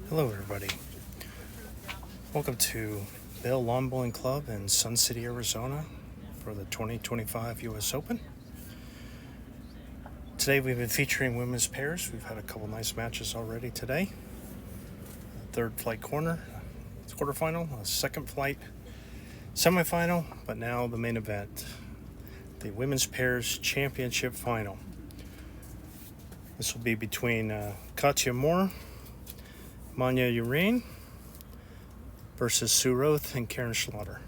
Hello everybody. Welcome to Bell Lawn Bowling Club in Sun City, Arizona for the 2025 US Open. Today we've been featuring women's pairs. We've had a couple nice matches already today. Third flight quarterfinal, a second flight semifinal, but now the main event, the women's pairs championship final. This will be between Katja Moore, Manya Urain versus Sue Roth and Karen Schlatter.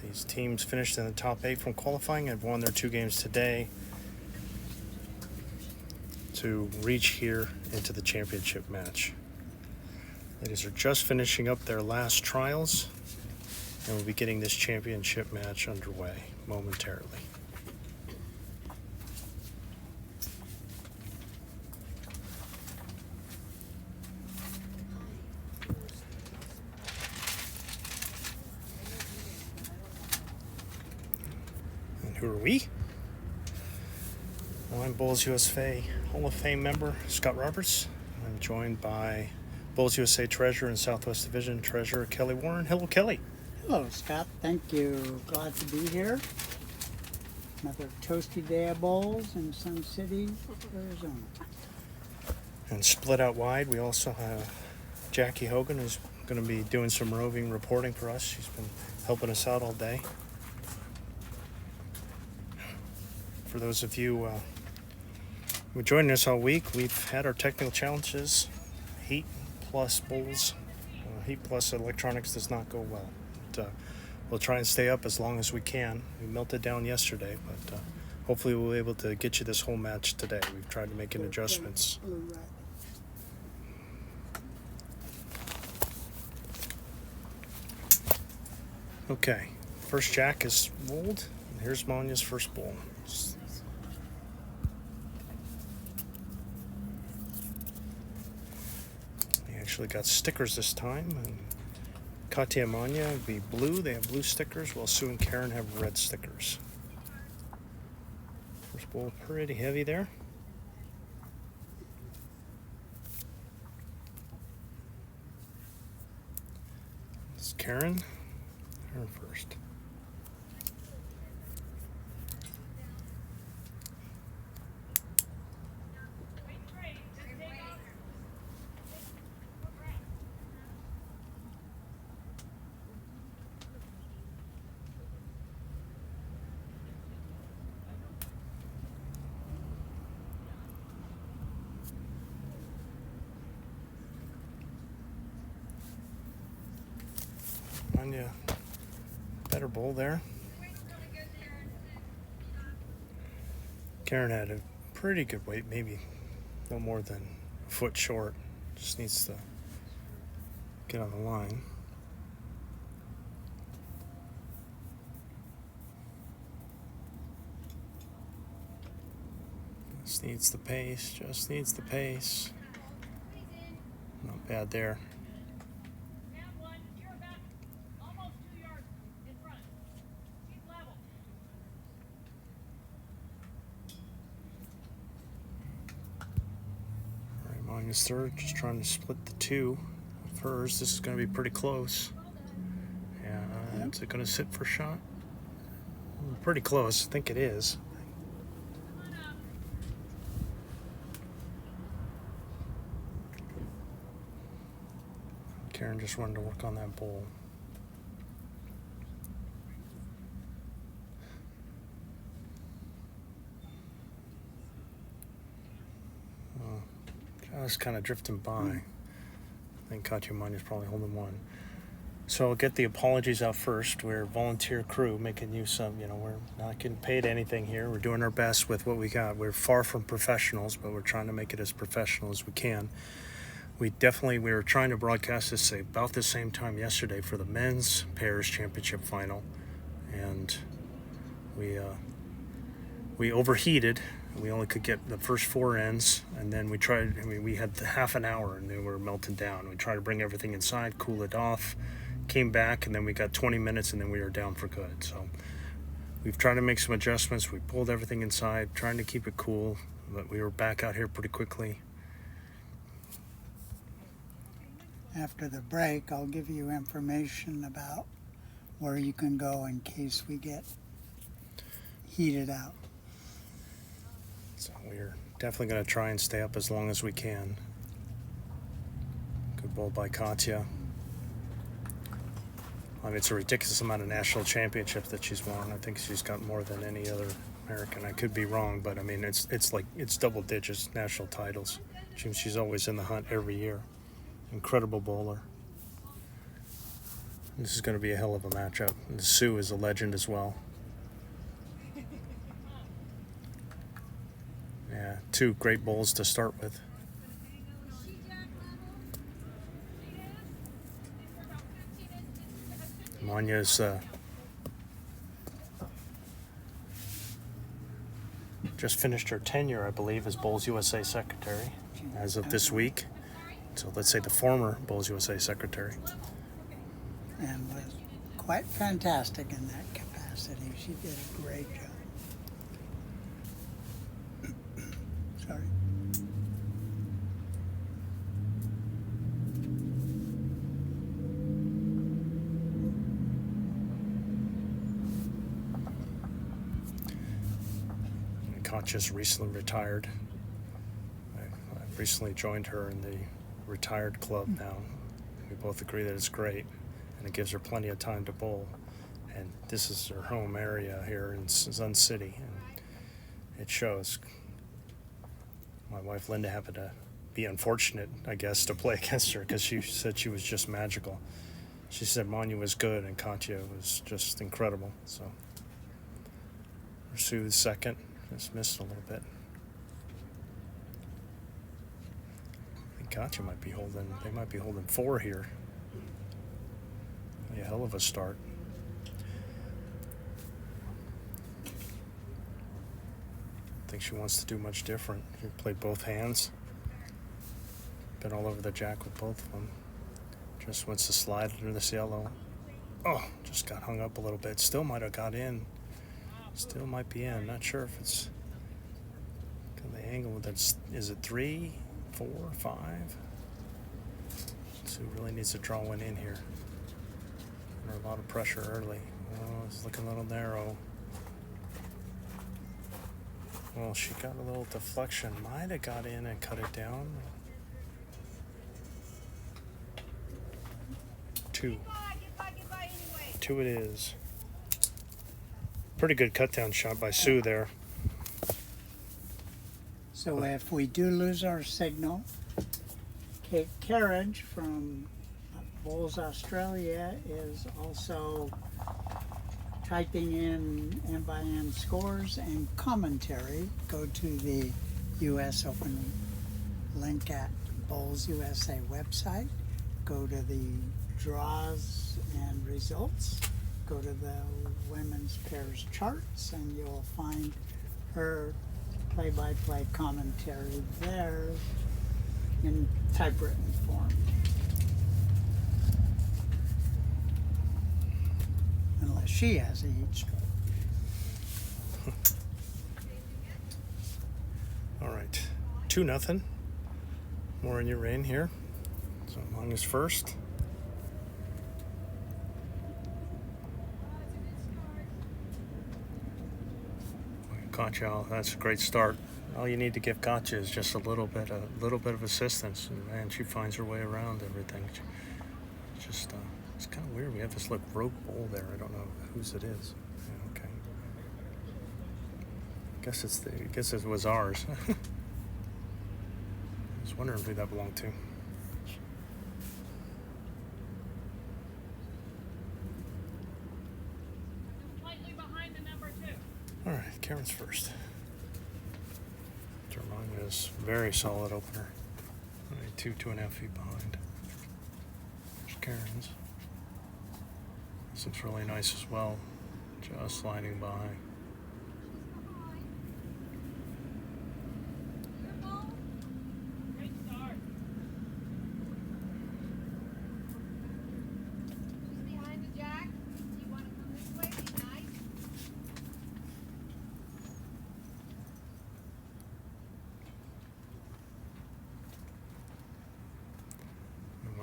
These teams finished in the top 8 from qualifying and have won their 2 games today to reach here into the championship match. Ladies are just finishing up their last trials and we'll be getting this championship match underway momentarily. Who are we? Well, I'm Bowls USA Hall of Fame member Scott Roberts. I'm joined by Bowls USA Treasurer and Southwest Division Treasurer Kelly Warren. Hello, Kelly. Hello, Scott. Thank you. Glad to be here. Another toasty day of bowls in Sun City, Arizona. And split out wide, we also have Jackie Hogan, who's going to be doing some roving reporting for us. She's been helping us out all day. For those of you who joined us all week, we've had our technical challenges. Heat plus bowls, heat plus electronics does not go well. But, we'll try and stay up as long as we can. We melted down yesterday, but hopefully we'll be able to get you this whole match today. We've tried to make adjustments. Okay, first jack is bowled, and here's Manya's first bowl. Actually got stickers this time, and Katya and Manya would be blue. They have blue stickers, while Sue and Karen have red stickers. First bowl pretty heavy there. It's Karen, her first. Manya, better bowl there. Karen had a pretty good weight, maybe no more than a foot short. Just needs to get on the line. Just needs the pace. Not bad there. Manya's third, just trying to split the 2 of hers. This is going to be pretty close. Yeah, is it going to sit for a shot? Pretty close, I think it is. Karen just wanted to work on that bowl. I was kind of drifting by. I think Katya Manya's probably holding one. So I'll get the apologies out first. We're a volunteer crew making use of, we're not getting paid anything here. We're doing our best with what we got. We're far from professionals, but we're trying to make it as professional as we can. We were trying to broadcast this about the same time yesterday for the men's pairs championship final. And we overheated. We only could get the first 4 ends, and then we had half an hour and they were melting down. We tried to bring everything inside, cool it off, came back, and then we got 20 minutes and then we were down for good. So we've tried to make some adjustments. We pulled everything inside, trying to keep it cool, but we were back out here pretty quickly. after the break, I'll give you information about where you can go in case we get heated out. So we're definitely going to try and stay up as long as we can. Good bowl by Katya. I mean, it's a ridiculous amount of national championships that she's won. I think she's got more than any other American. I could be wrong, but I mean, it's double digits national titles. She's always in the hunt every year. Incredible bowler. This is going to be a hell of a matchup. And Sue is a legend as well. Yeah, two great bowls to start with. Manya's just finished her tenure, I believe, as Bowls USA secretary as of this week. So let's say the former Bowls USA secretary. And was quite fantastic in that capacity. She did a great job. Sorry. Katya's recently retired. I've recently joined her in the retired club now. We both agree that it's great, and it gives her plenty of time to bowl. And this is her home area here in Sun City, and it shows. My wife Linda happened to be unfortunate, I guess, to play against her because she said she was just magical. She said Manya was good and Katya was just incredible. So Sue second, just missed a little bit. I think Katya might be holding. They might be holding 4 here. A hell of a start. I think she wants to do much different. She played both hands. Been all over the jack with both of them. Just wants to slide under this yellow. Oh, just got hung up a little bit. Still might have got in. Still might be in. Not sure if it's the angle. That's, is it 3, 4, 5? So really needs to draw one in here. Under a lot of pressure early. Oh, it's looking a little narrow. Well, she got a little deflection. Might have got in and cut it down. 2. 2 it is. Pretty good cut down shot by Sue there. So if we do lose our signal, Kate Carriage from Bowls Australia is also typing in end by end scores and commentary. Go to the US Open link at Bowls USA website. Go to the draws and results. Go to the women's pairs charts and you'll find her play-by-play commentary there in typewritten form. Unless she has a heat stroke. All right, 2-0. More in your rain here. So Manya's first. Katya, that's a great start. All you need to give Katya is just a little bit of assistance, and man, she finds her way around everything. Just it's kind of weird. We have this rogue bowl there. I don't know whose it is. Yeah, okay. I guess it was ours. I was wondering who that belonged to. All right, Karen's first. Germania's very solid opener. Only 2.5 feet behind. There's Karen's. This looks really nice as well. Just sliding by.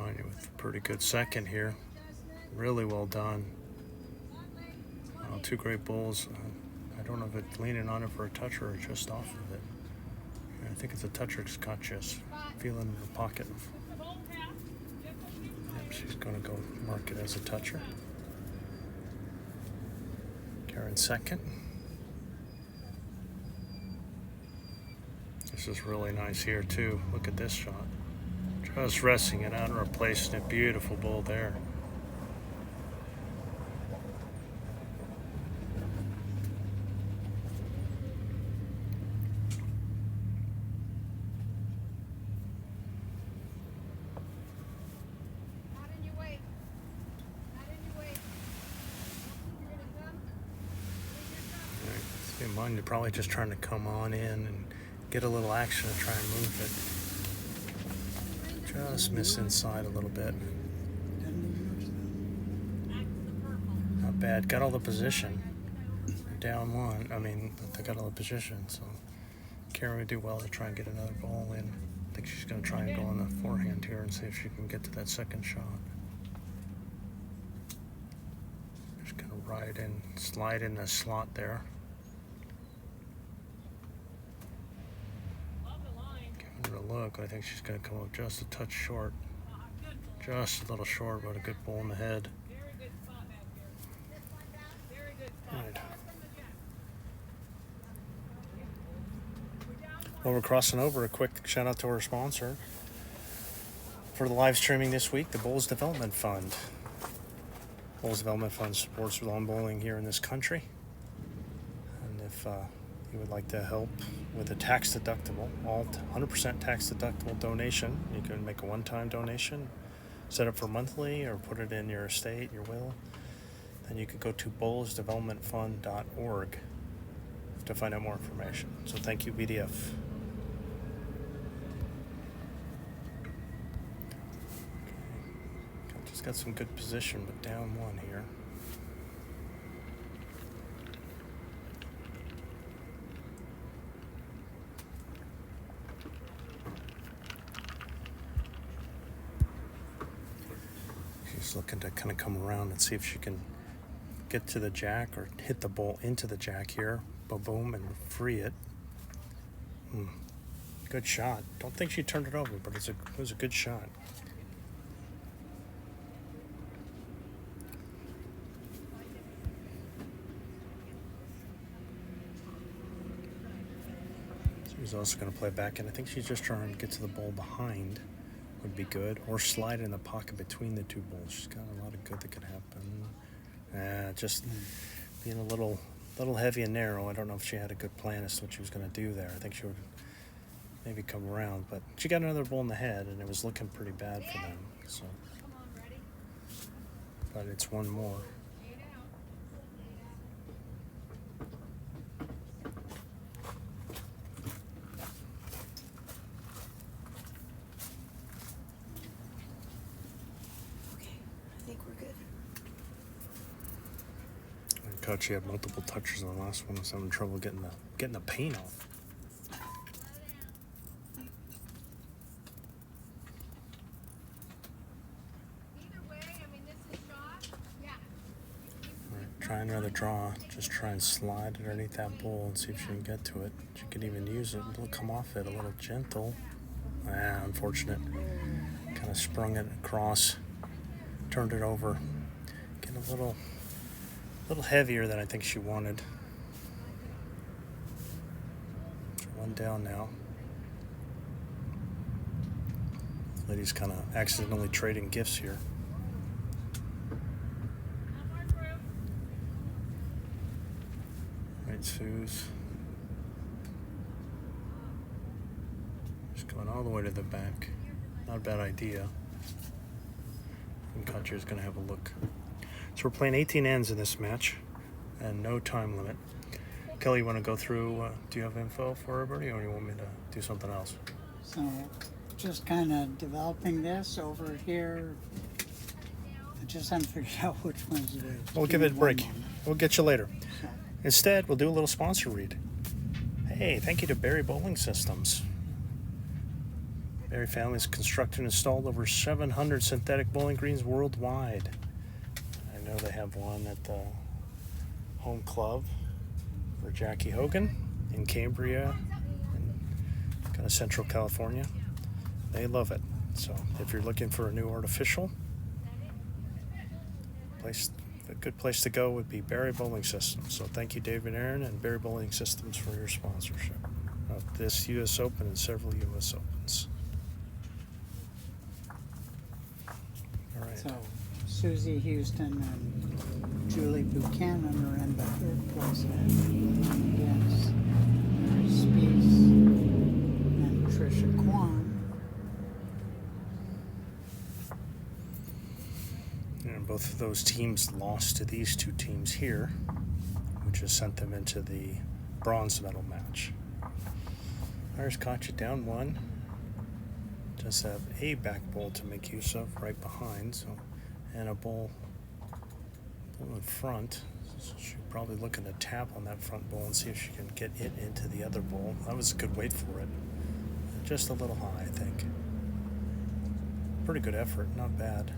Anya with a pretty good second here. Really well done. Two great bulls. I don't know if it's leaning on it for a toucher or just off of it. I think it's a toucher. It's got just feeling in the pocket. Yep, she's going to go mark it as a toucher. Karen second. This is really nice here too. Look at this shot. Just resting it out and replacing it. Beautiful bull there. Keep in mind, you're probably just trying to come on in and get a little action and try and move it. Just miss inside a little bit. Not bad. Got all the position. Down one. I mean, they got all the position, so Karen would do well to try and get another ball in. I think she's going to try and go on the forehand here and see if she can get to that second shot. Just going to ride in, slide in the slot there. Giving her a look. I think she's going to come up just a touch short. Just a little short, but a good ball in the head. Right. Well, we're crossing over. A quick shout out to our sponsor for the live streaming this week, the Bulls Development Fund. Bulls Development Fund supports lawn bowling here in this country. And if you would like to help with a tax deductible, all 100% tax deductible donation, you can make a one-time donation, set up for monthly, or put it in your estate, your will. Then you could go to bullsdevelopmentfund.org to find out more information. So thank you, BDF. Okay. Just got some good position, but down one here. She's looking to kind of come around and see if she can get to the jack or hit the ball into the jack here. Boom, and free it. Good shot. Don't think she turned it over, but it was a good shot. She's also going to play back, and I think she's just trying to get to the ball behind would be good, or slide in the pocket between the two balls. She's got a lot of good that could happen. Just being a little heavy and narrow. I don't know if she had a good plan as to what she was going to do there. I think she would maybe come around, but she got another ball in the head, and it was looking pretty bad for them. So, but it's one more. Coach, she had multiple touches on the last one. I was having trouble getting the paint off. Right, try another draw. Just try and slide it underneath that ball and see if she can get to it. She can even use it. It'll come off it a little gentle. Unfortunate. Kind of sprung it across, turned it over. Getting a little heavier than I think she wanted. One down now. Lady's kind of accidentally trading gifts here. Right, Suze. Just going all the way to the back. Not a bad idea. And Country's going to have a look. So we're playing 18 ends in this match and no time limit. Kelly, you want to go through, do you have info for everybody, or do you want me to do something else? So just kind of developing this over here. I just haven't figured out which ones it is. We'll give it a break. We'll get you later. So, Instead, we'll do a little sponsor read. Hey, thank you to Barry Bowling Systems. Berry family has constructed and installed over 700 synthetic bowling greens worldwide. I know they have one at the home club for Jackie Hogan in Cambria, and kind of Central California. They love it. So if you're looking for a new artificial place, a good place to go would be Berry Bowling Systems. So thank you, David Aaron and Berry Bowling Systems, for your sponsorship of this U.S. Open and several U.S. Opens. All right. So Susie Houston and Julie Buchanan are in the third place. Yes. Spies and Tricia Kwan. And both of those teams lost to these two teams here, which has sent them into the bronze medal match. There's Katya down one. Does have a back bowl to make use of right behind, so, and a bowl in front. So she's probably looking to tap on that front bowl and see if she can get it into the other bowl. That was a good weight for it. Just a little high, I think. Pretty good effort, not bad.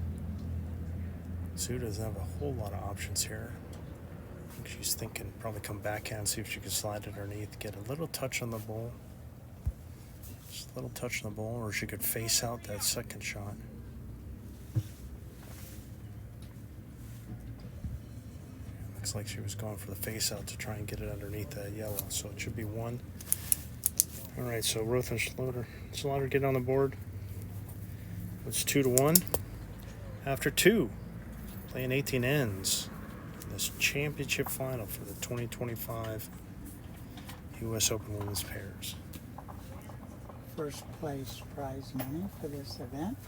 Sue doesn't have a whole lot of options here. I think she's thinking probably come backhand, see if she can slide it underneath, get a little touch on the bowl. Just a little touch on the bowl, or she could face out that second shot. Looks like she was going for the face out to try and get it underneath that yellow, so it should be one. All right, so Roth and Slaughter get on the board. It's 2-1. After two, playing 18 ends in this championship final for the 2025 U.S. Open Women's Pairs. First place prize money for this event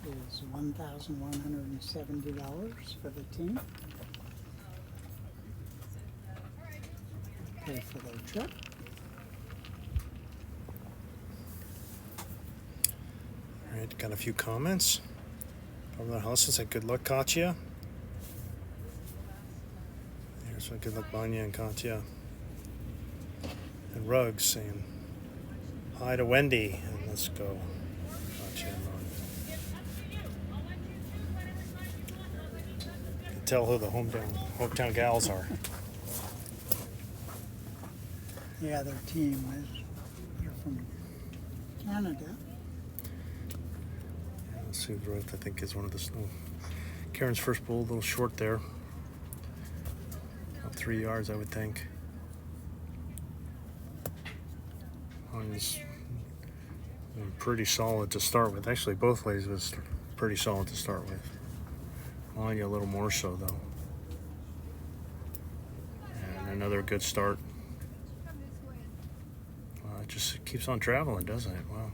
is $1,170 for the team. Pay for their trip. All right, got a few comments. From the house said, good luck, Katya. Here's one, good luck, Vanya and Katya. And Ruggs saying, hi to Wendy, and let's go, Katya and Vanya. You can tell who the hometown gals are. The other team is they're from Canada. Sue Roth, I think, is one of the Karen's first bowl, a little short there. About 3 yards, I would think. It's pretty solid to start with. Actually, both ways was pretty solid to start with. Anya a little more so, though. And another good start. It just keeps on traveling, doesn't it? Wow.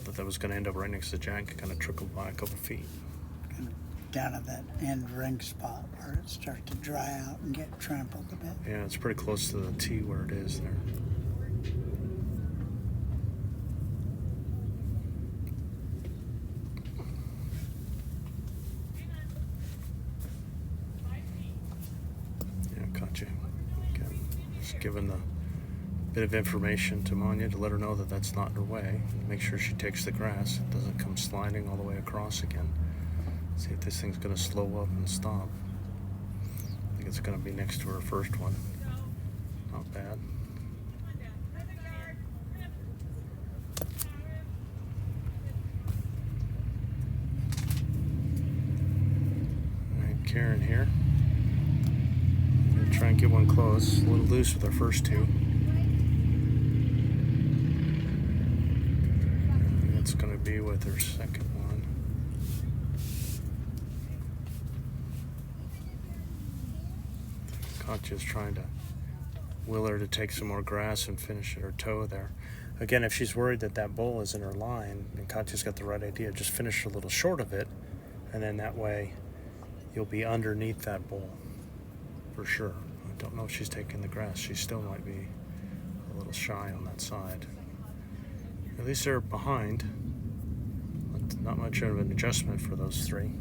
Thought that was going to end up right next to Jack. It kind of trickled by a couple feet. Kind of down at that end ring spot where it starts to dry out and get trampled a bit. Yeah, it's pretty close to the tee where it is there. Yeah, Katya. Okay. Just giving the bit of information to Manya to let her know that that's not in her way. Make sure she takes the grass. It doesn't come sliding all the way across again. See if this thing's going to slow up and stop. I think it's going to be next to her first one. Not bad. All right, Karen here. I'm going to try and get one close. A little loose with our first two. It's going to be with her second one. Katya's trying to will her to take some more grass and finish at her toe there. Again, if she's worried that that bowl is in her line, and Katya's got the right idea, just finish a little short of it, and then that way you'll be underneath that bowl for sure. I don't know if she's taking the grass. She still might be a little shy on that side. At least they're behind. Not much of an adjustment for those three.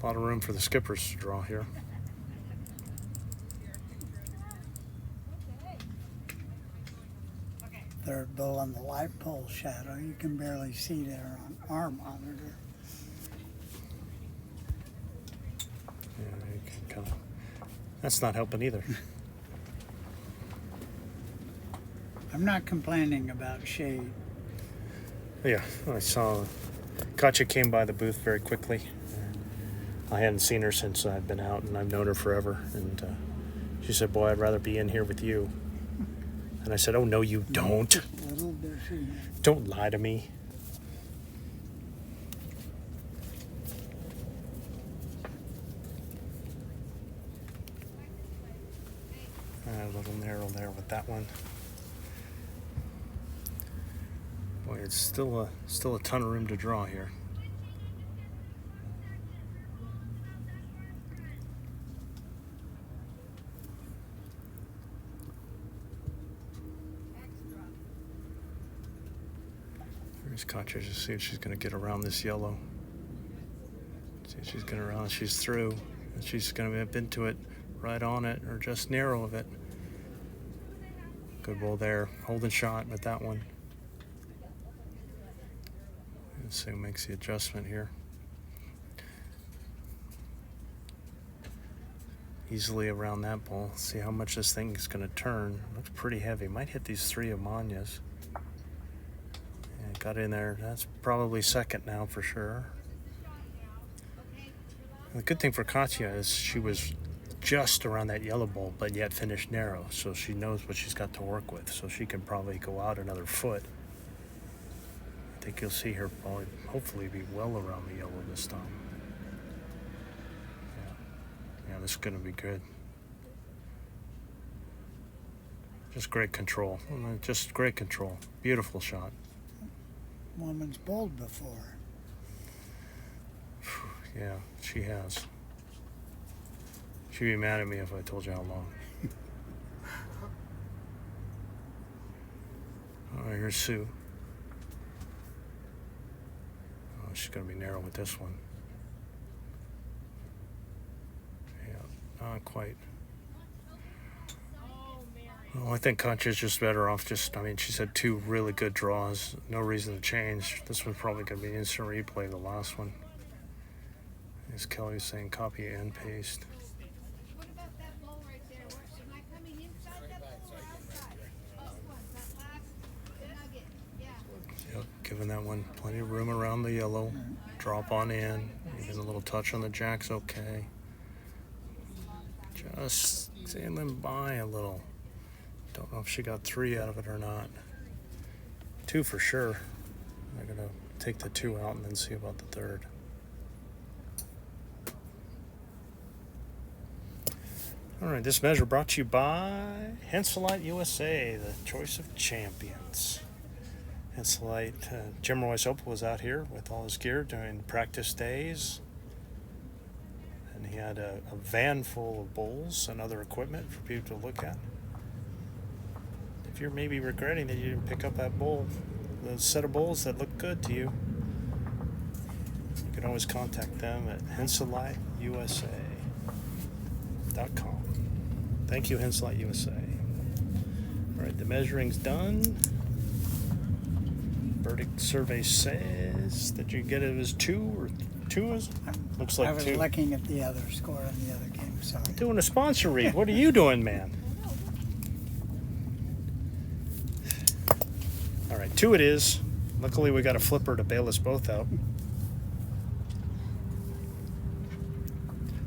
A lot of room for the skippers to draw here. third bull on the light pole shadow. You can barely see there on our monitor. Yeah, you can kind of. That's not helping either. I'm not complaining about shade. Yeah, I saw Katya came by the booth very quickly. I hadn't seen her since I've been out, and I've known her forever. And she said, "Boy, I'd rather be in here with you." And I said, "Oh, no, you don't. Little different. Don't lie to me." A little narrow there with that one. Boy, it's still a ton of room to draw here. Here's Katya, just see if she's going to get around this yellow. See if she's going to around. She's through. And she's going to be into it, right on it, or just narrow of it. Good ball there. Holding shot with that one. Let's see who makes the adjustment here. Easily around that ball. See how much this thing is going to turn. Looks pretty heavy. Might hit these three Amanias. Yeah, got in there. That's probably second now for sure. And the good thing for Katya is she was just around that yellow ball, but yet finished narrow. So she knows what she's got to work with. So she can probably go out another foot. I think you'll see her probably, hopefully, be well around the yellow this time. Yeah, this is going to be good. Just great control. Just great control. Beautiful shot. Woman's bowled before. Yeah, she has. She'd be mad at me if I told you how long. All right, here's Sue. Oh, she's going to be narrow with this one. Yeah, not quite. Well, I think Katya's just better off she's had two really good draws. No reason to change. This one's probably going to be instant replay, the last one. As Kelly's saying, copy and paste. What about that bowl right there? Am I coming inside that bowl or outside? That last nugget. Yeah. Yep, giving that one plenty of room around the yellow. Drop on in. Even a little touch on the jack's okay. Just sailing by a little. Don't know if she got three out of it or not. Two for sure. I'm going to take the two out and then see about the third. All right, this measure brought to you by Henselite USA, the choice of champions. Henselite, Jim Royce Opal was out here with all his gear during practice days. And he had a van full of bowls and other equipment for people to look at. If you're maybe regretting that you didn't pick up that bowl, those set of bowls that look good to you, you can always contact them at henseliteusa.com. Thank you, Henselite USA. All right, the measuring's done. Verdict survey says that you get it as two is looks like I was two. looking at the other score in the other game. Sorry. Doing a sponsor read. What are you doing, man? All right, two it is. Luckily, we got a flipper to bail us both out.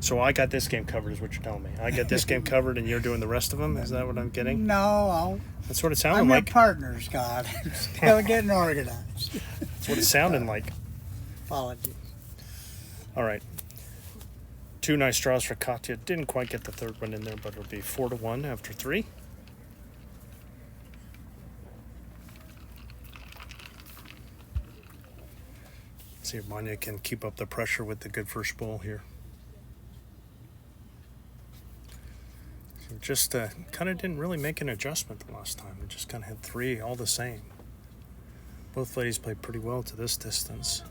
So I got this game covered, is what you're telling me. I got this game covered, and you're doing the rest of them. Is that what I'm getting? No, That's what it sounded I'm like. your partner, Scott. Still getting organized. That's what it sounded like. Apologies. All right. Two nice draws for Katya. Didn't quite get the third one in there, but it'll be 4-1 after three. See if Manya can keep up the pressure with the good first bowl here. So just kind of didn't really make an adjustment the last time. We just kind of had three all the same. Both ladies played pretty well to this distance.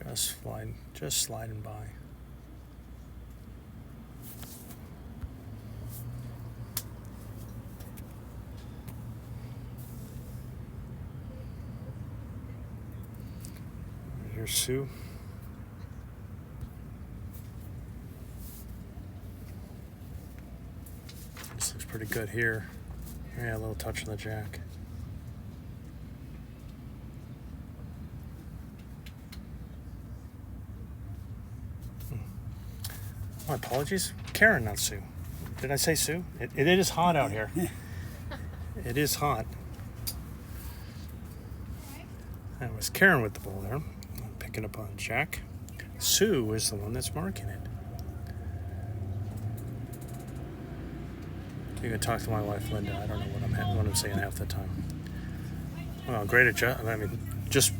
Just sliding by. here's Sue. This looks pretty good here. Yeah, a little touch on the jack. My apologies. Karen, not Sue. Did I say Sue? It is hot out here. It is hot. That was Karen with the ball there. Picking up on Jack. Sue is the one that's marking it. You can talk to my wife, Linda. I don't know what I'm saying half the time. Well, great adjust. I mean, just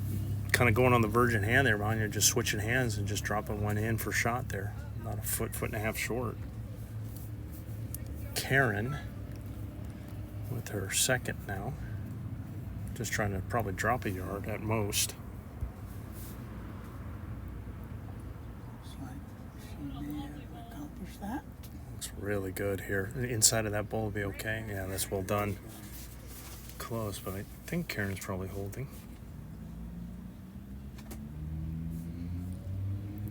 kind of going on the virgin hand there, behind you, just switching hands and just dropping one in for shot there. About a foot and a half short. Karen with her second now. Just trying to probably drop a yard at most. Looks like she may have accomplished that. Looks really good here. The inside of that bowl will be okay. Yeah, that's well done. Close, but I think Karen's probably holding.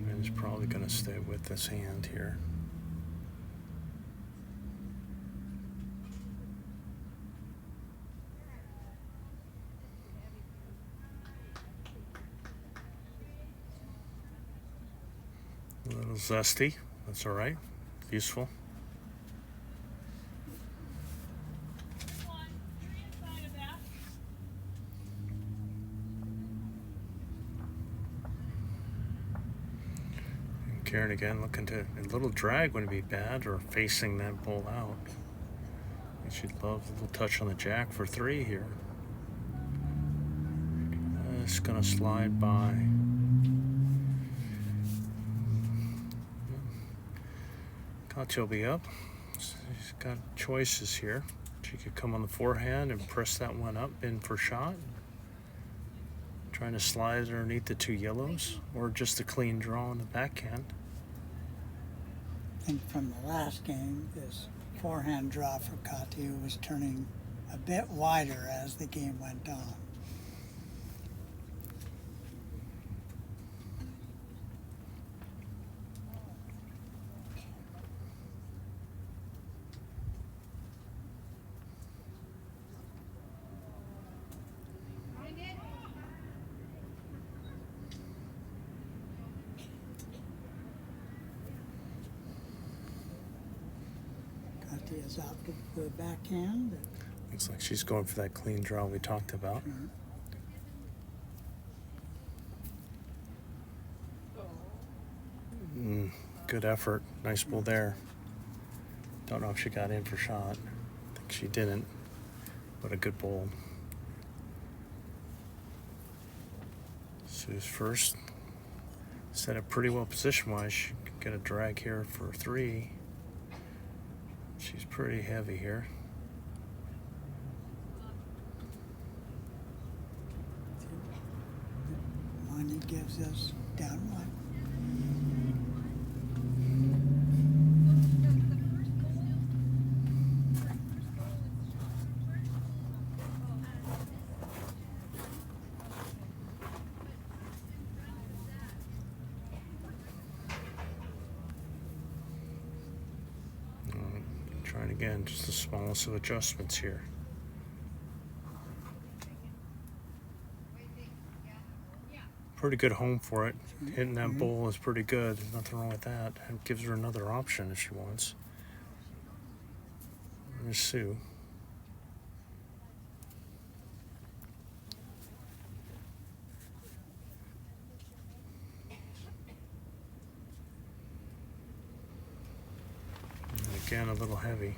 And is probably going to stay with this hand here. A little zesty. That's all right. Useful. And Karen again looking to a little drag wouldn't be bad, or facing that bull out. And she'd love a little touch on the jack for 3 here. It's gonna slide by. Gotcha will be up. She's got choices here. She could come on the forehand and press that one up in for shot. Trying to slide underneath the 2 yellows, or just a clean draw on the backhand. I think from the last game, this forehand draw for Katya was turning a bit wider as the game went on. Katya's out with the backhand. Looks like she's going for that clean draw we talked about. Good effort. Nice bull there. Don't know if she got in for shot. I think she didn't, but a good bull. Sue's first. Set up pretty well position-wise. She could get a drag here for 3. She's pretty heavy here. One he gives us down one. Trying again, just the smallest of adjustments here. Pretty good home for it. Hitting that bowl is pretty good. There's nothing wrong with that. It gives her another option if she wants. There's Sue. Again, a little heavy.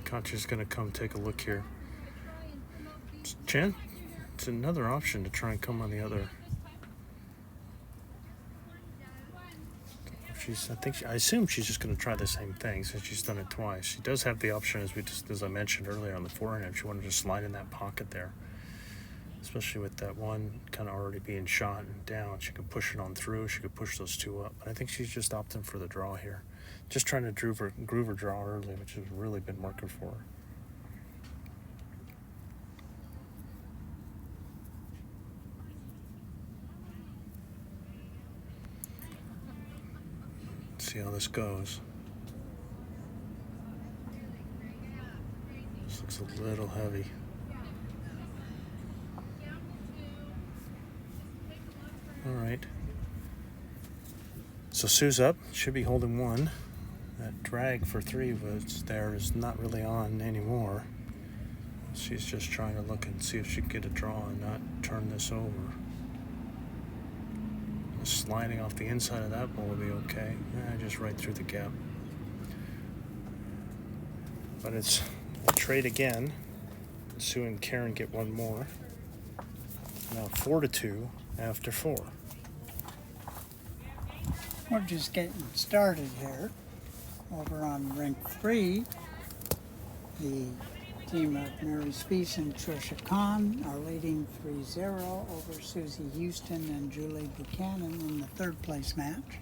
Katya's going to come take a look here. Chen, it's another option to try and come on the other. I assume she's just going to try the same thing since she's done it twice. She does have the option, as I mentioned earlier, on the forehand, if she wanted to slide in that pocket there. Especially with that one kind of already being shot and down. She could push it on through. She could push those 2 up. But I think she's just opting for the draw here. Just trying to groove her draw early, which has really been working for her. See how this goes. This looks a little heavy. All right. So Sue's up. Should be holding one. That drag for 3 was there is not really on anymore. She's just trying to look and see if she can get a draw and not turn this over. Sliding off the inside of that ball will be okay. Just right through the gap. But it's a trade again. Sue and Karen get one more. Now 4-2 after 4. We're just getting started here. Over on rink 3, the team of Mary Speece and Trisha Kahn are leading 3-0 over Susie Houston and Julie Buchanan in the third place match.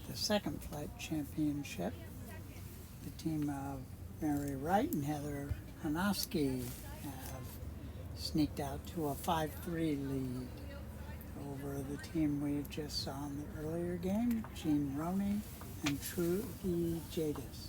The second flight championship, the team of Mary Wright and Heather Hanofsky have sneaked out to a 5-3 lead over the team we just saw in the earlier game, Jean Roney and Trudy Jadis.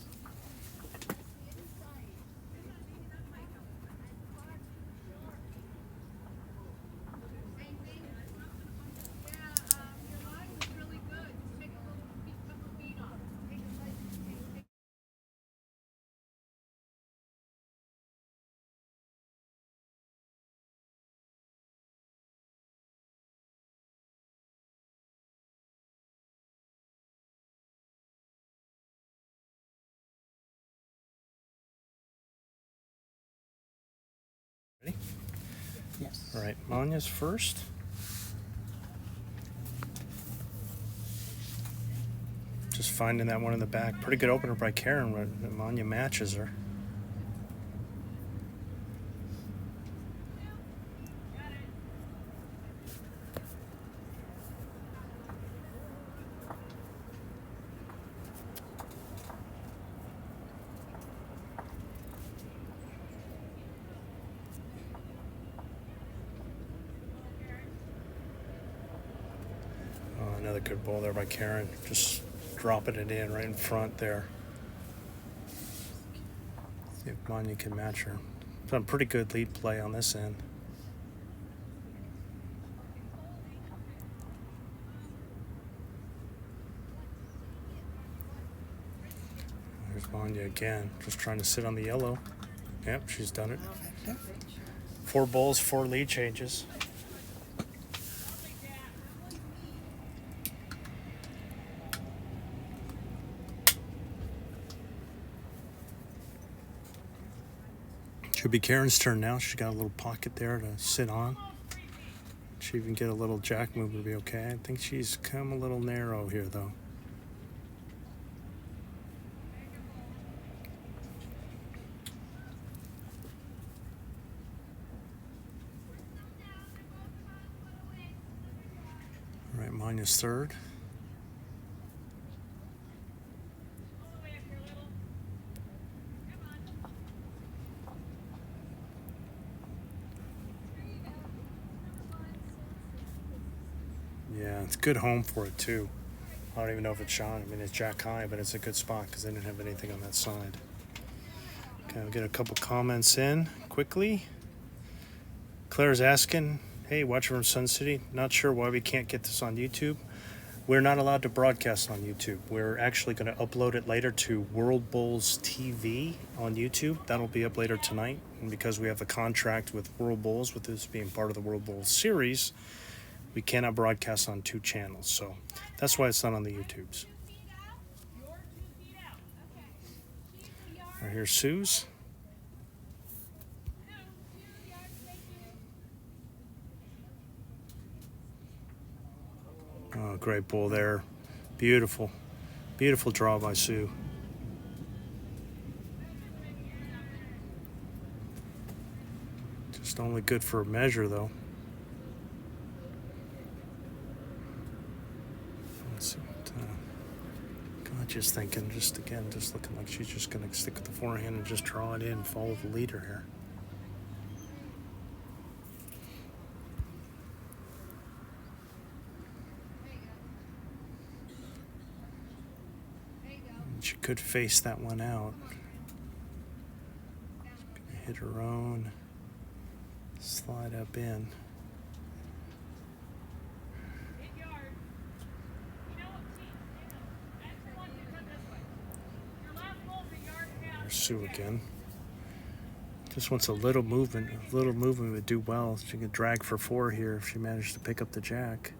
Ready? Yes. All right, Manya's first. Just finding that one in the back. Pretty good opener by Karen, but Manya matches her. Another good ball there by Karen. Just dropping it in right in front there. See if Manya can match her. Done pretty good lead play on this end. There's Manya again. Just trying to sit on the yellow. Yep, she's done it. 4 balls, 4 lead changes. Should be Karen's turn now. She's got a little pocket there to sit on. She even get a little jack move to be okay. I think she's come a little narrow here though. All right, Manya's third. Yeah, it's a good home for it too. I don't even know if it's shot. I mean, it's jack high, but it's a good spot because they didn't have anything on that side. Okay, I'll get a couple comments in quickly. Claire's asking, hey, watching from Sun City. Not sure why we can't get this on YouTube. We're not allowed to broadcast on YouTube. We're actually going to upload it later to World Bowls TV on YouTube. That'll be up later tonight. And because we have the contract with World Bowls, with this being part of the World Bowls series, we cannot broadcast on 2 channels. So that's why it's not on the YouTubes. Right here's Sue's. Oh, great ball there. Beautiful. Beautiful draw by Sue. Just only good for a measure, though. Let's see what just thinking, just looking like she's just going to stick with the forehand and just draw it in and follow the leader here. could face that one out. Hit her own. Slide up in. There's Sue again. Just wants a little movement. A little movement would do well. She could drag for 4 here if she managed to pick up the jack.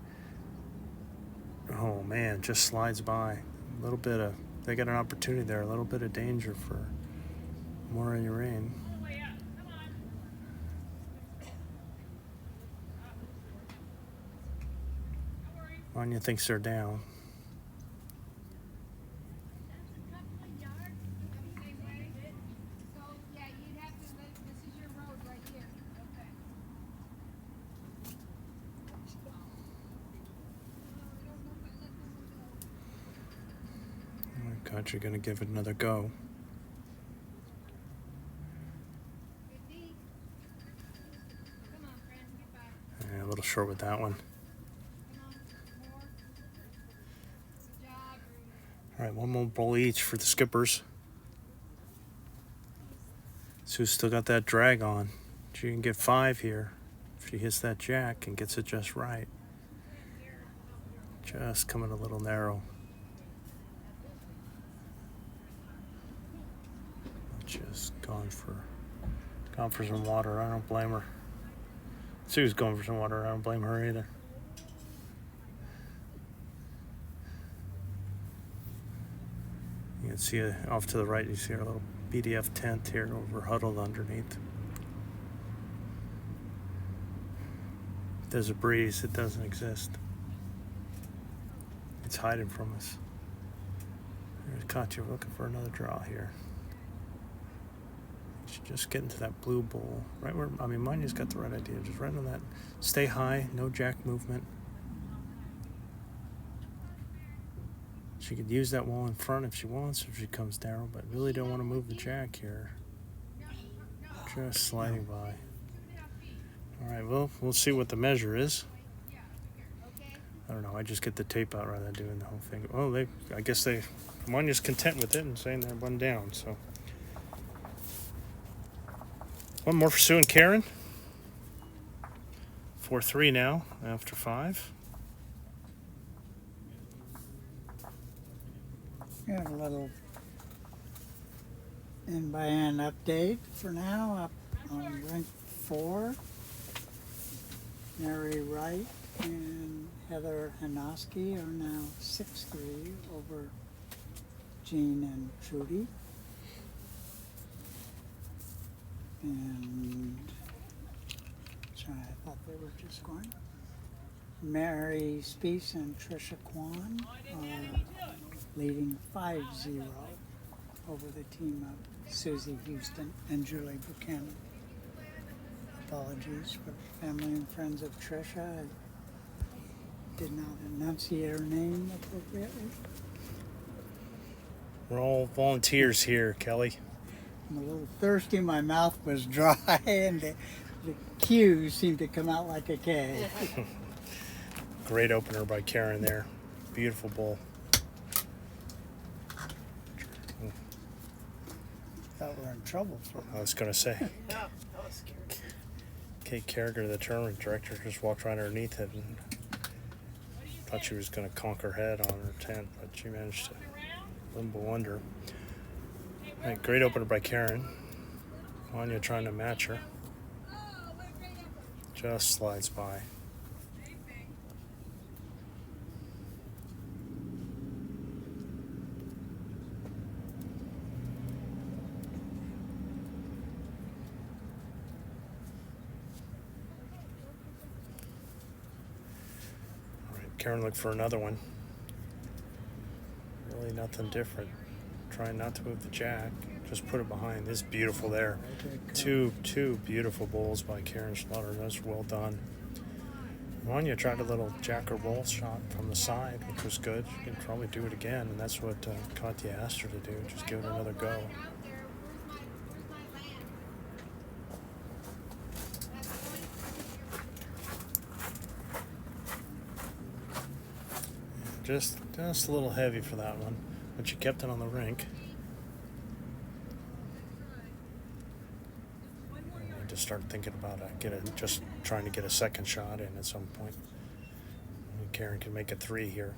Oh man, just slides by. A little bit of, they got an opportunity there. A little bit of danger for Maura Urain. Anya thinks they're down. Oh my God, you're gonna give it another go. Yeah, a little short with that one. All right, one more bowl each for the skippers. Sue's still got that drag on. She can get 5 here if she hits that jack and gets it just right. Just coming a little narrow. Just gone for some water. I don't blame her. Sue's going for some water. I don't blame her either. You can see off to the right, you see our little BDF tent here over huddled underneath. If there's a breeze, it doesn't exist. It's hiding from us. There's Katya looking for another draw here. She's just getting to that blue bowl. Right where, I mean, Manya's got the right idea. Just right on that. Stay high, no jack movement. She could use that wall in front if she wants, if she comes narrow, but really don't want to move the jack here. Just sliding by. All right, well, we'll see what the measure is. I don't know, I just get the tape out rather than doing the whole thing. Oh, I guess Manya's content with it and saying they're 1 down, so. One more for Sue and Karen. 4-3 now after 5. Got a little end by end update for now. Up on rank 4, Mary Wright and Heather Hanoski are now 6-3 over Jean and Trudy. And sorry, I thought they were just going. Mary Speece and Trisha Kwan are leading 5-0 over the team of Susie Houston and Julie Buchanan. Apologies for family and friends of Trisha. I did not enunciate her name appropriately. We're all volunteers here, Kelly. I'm a little thirsty, my mouth was dry, and the Q seemed to come out like a K. Great opener by Karen there. Beautiful bowl. Thought we were in trouble for I was going to say. Kate Carragher, the tournament director, just walked right underneath it and thought she was going to conk her head on her tent, but she managed to limbo under. All right, great opener by Karen. Anya trying to match her. Just slides by. Karen looked for another one. Really nothing different. Trying not to move the jack. Just put it behind. It's beautiful there. Two beautiful bowls by Karen Slaughter. That's well done. Anya tried a little jack or roll shot from the side, which was good. She can probably do it again, and that's what Katya asked her to do. Just give it another go. Just a little heavy for that one, but she kept it on the rink. start thinking about just trying to get a second shot in at some point. Maybe Karen can make a 3 here.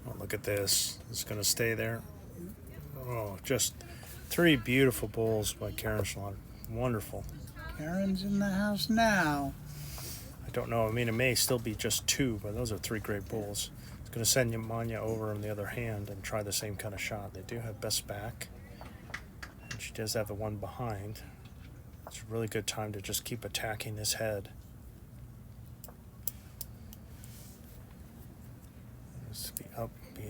Oh, look at this. It's going to stay there. Oh, just 3 beautiful bowls by Karen Schlatter. Wonderful. Karen's in the house now. I don't know. I mean, it may still be just 2, but those are 3 great bowls. It's going to send Manya over on the other hand and try the same kind of shot. They do have best back. And she does have the one behind. It's a really good time to just keep attacking this head. Just be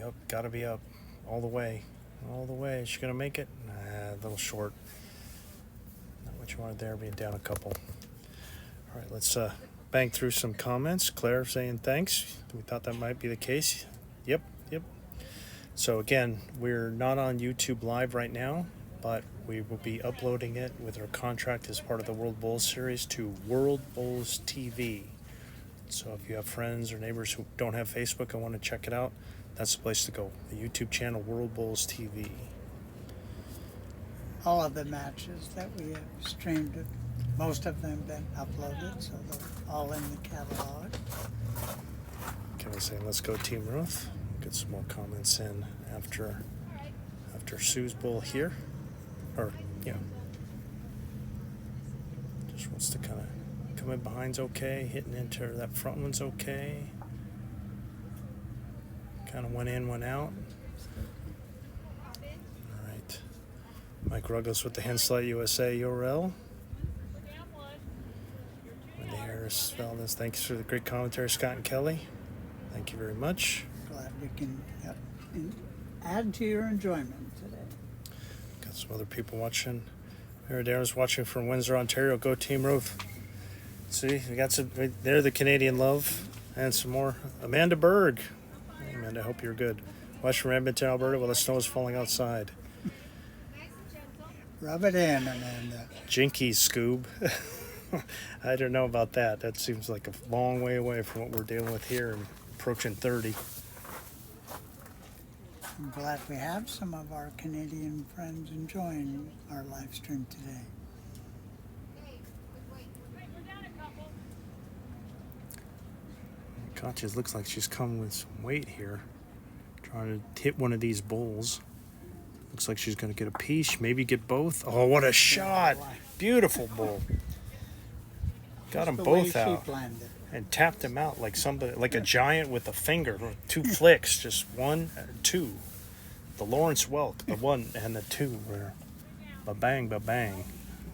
up, gotta be up. All the way. All the way. Is she going to make it? Nah, a little short. Not what you wanted there, being down a couple. All right, let's bang through some comments. Claire saying thanks. We thought that might be the case. Yep. So again, we're not on YouTube Live right now, but we will be uploading it with our contract as part of the World Bowls series to World Bowls TV. So if you have friends or neighbors who don't have Facebook and want to check it out, that's the place to go. The YouTube channel, World Bowls TV. All of the matches that we have streamed, most of them been uploaded, so they're all in the catalog. Kevin saying, let's go Team Roth. Get some more comments in after Sue's bowl here. Or, just wants to kind of come in behind's okay. Hitting into that front one's okay. Kind of went in, went out. All right. Mike Ruggles with the Hensley USA URL. Wendy Harris Valdez, thanks for the great commentary, Scott and Kelly. Thank you very much. Glad we can add to your enjoyment today. Got some other people watching. Darren's watching from Windsor, Ontario. Go Team Roth. See, we got some right there, the Canadian love, and some more. Amanda Berg. Hey, Amanda, I hope you're good. Watch from Edmonton, Alberta, while the snow is falling outside. Rub it in, Amanda. Jinky Scoob. I don't know about that. That seems like a long way away from what we're dealing with here and approaching 30. I'm glad we have some of our Canadian friends enjoying our live stream today. Katya looks like she's coming with some weight here. Trying to hit one of these bowls. Looks like she's going to get a piece, maybe get both. Oh, what a shot! Beautiful bowl. Got them both out and tapped them out like somebody, like a giant with a finger. 2 flicks, just 1, 2. The Lawrence Welk, the 1 and the 2 were ba-bang, ba-bang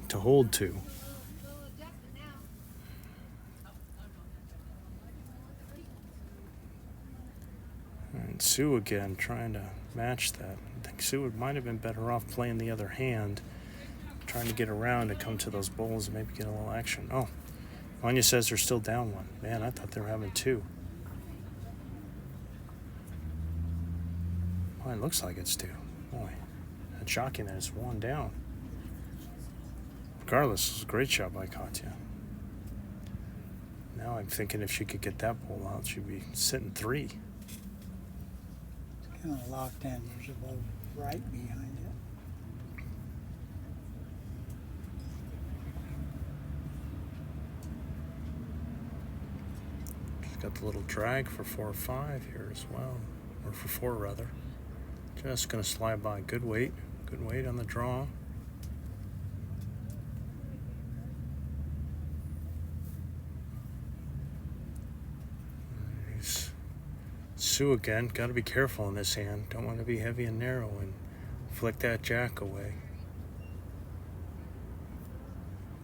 to hold 2. And Sue again trying to match that. I think Sue might have been better off playing the other hand, trying to get around to come to those bowls and maybe get a little action. Oh, Anya says they're still down 1. Man, I thought they were having 2. Well, it looks like it's 2. Boy, that's shocking that it's 1 down. Regardless, it was a great shot by Katya. Now I'm thinking if she could get that bowl out, she'd be sitting 3. It's kind of locked in. There's a bowl right behind it. She's got the little drag for 4 or 5 here as well, or for 4 rather. Just gonna slide by. Good weight on the draw. Sue again. Got to be careful in this hand. Don't want to be heavy and narrow and flick that jack away.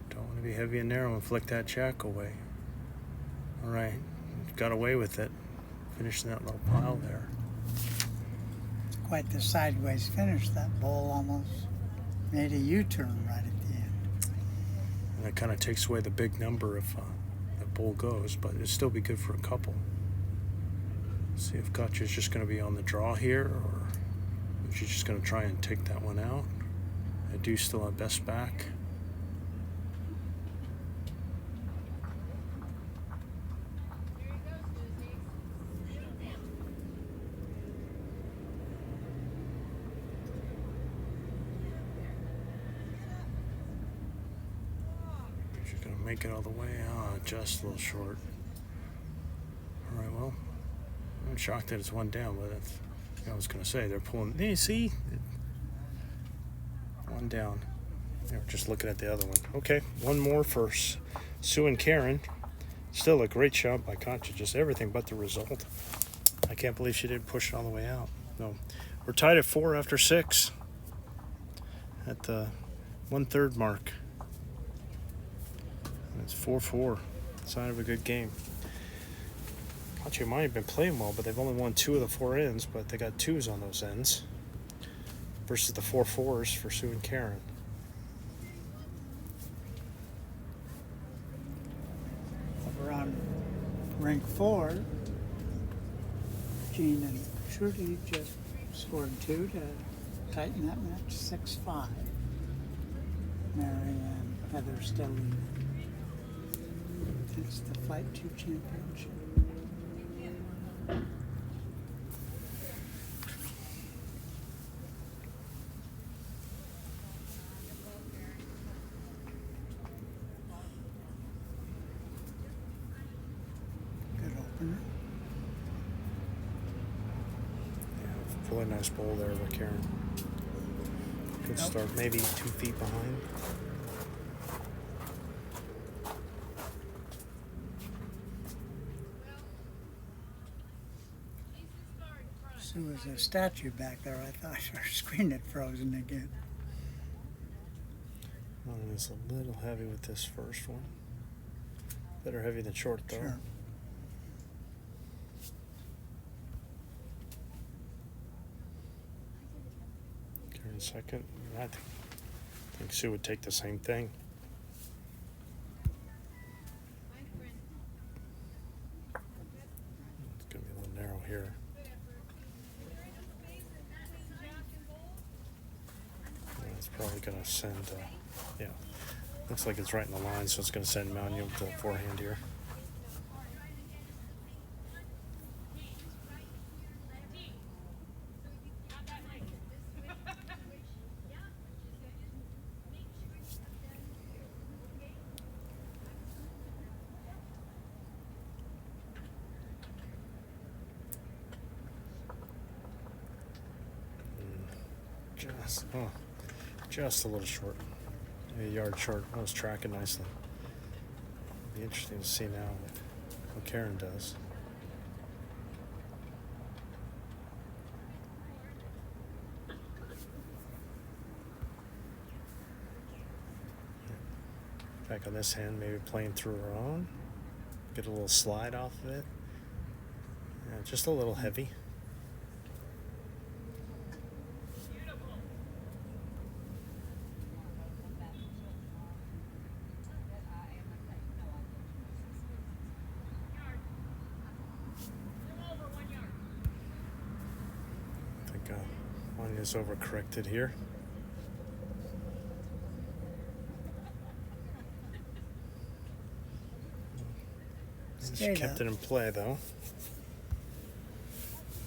Don't want to be heavy and narrow and flick that jack away. All right, got away with it. Finishing that little pile there. Quite the sideways finish. That bowl almost made a U-turn right at the end. And that kind of takes away the big number if the bowl goes, but it'll still be good for a couple. See if Katya's just going to be on the draw here, or if she's just going to try and take that one out. I do still have best back. make it all the way. Just a little short. All right, well, I'm shocked that it's one down, but that's, I was going to say, they're pulling. You see? One down. They were just looking at the other one. Okay, one more for Sue and Karen. Still a great shot by Katja, just everything but the result. I can't believe she didn't push it all the way out. No, we're tied at 4 after 6 at the 1/3 mark. And it's 4-4. Sign of a good game. Katja might have been playing well, but they've only won 2 of the 4 ends, but they got 2s on those ends versus the 4-4s for Sue and Karen. Over on rank 4, Jean and Trudy just scored 2 to tighten that match 6-5. Mary and Heather still lead. It's the Flight 2 Championship. Good opener. Yeah, really nice bowl there by Karen. Good start, maybe 2 feet behind. So was a statue back there. I thought her screen had frozen again. One is a little heavy with this first one. Better heavy than short, though. Sure. Karen second. I think Sue would take the same thing. It's going to be a little narrow here. It's probably going to send, yeah, looks like it's right in the line, so it's going to send Manuel to the forehand here. Just a little short. A yard short. I was tracking nicely. Be interesting to see now what Karen does. Back on this hand, maybe playing through her own. Get a little slide off of it. Yeah, just a little heavy. One is overcorrected here. She kept it in play though.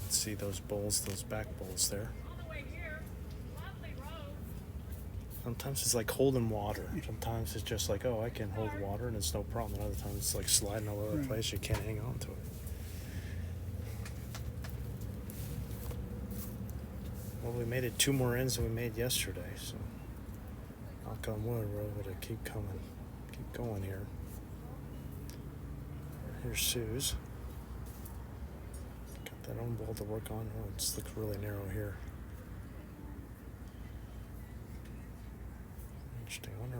Let's see those bowls, those back bowls there. Sometimes it's like holding water. Sometimes it's just like, oh, I can hold water and it's no problem. And other times it's like sliding all over the place. You can't hang on to it. Well, we made it 2 more ends than we made yesterday, so knock on wood, we're able to keep going here. Here's Sue's. Got that own bowl to work on. Oh, it just looks really narrow here. Interesting. I wonder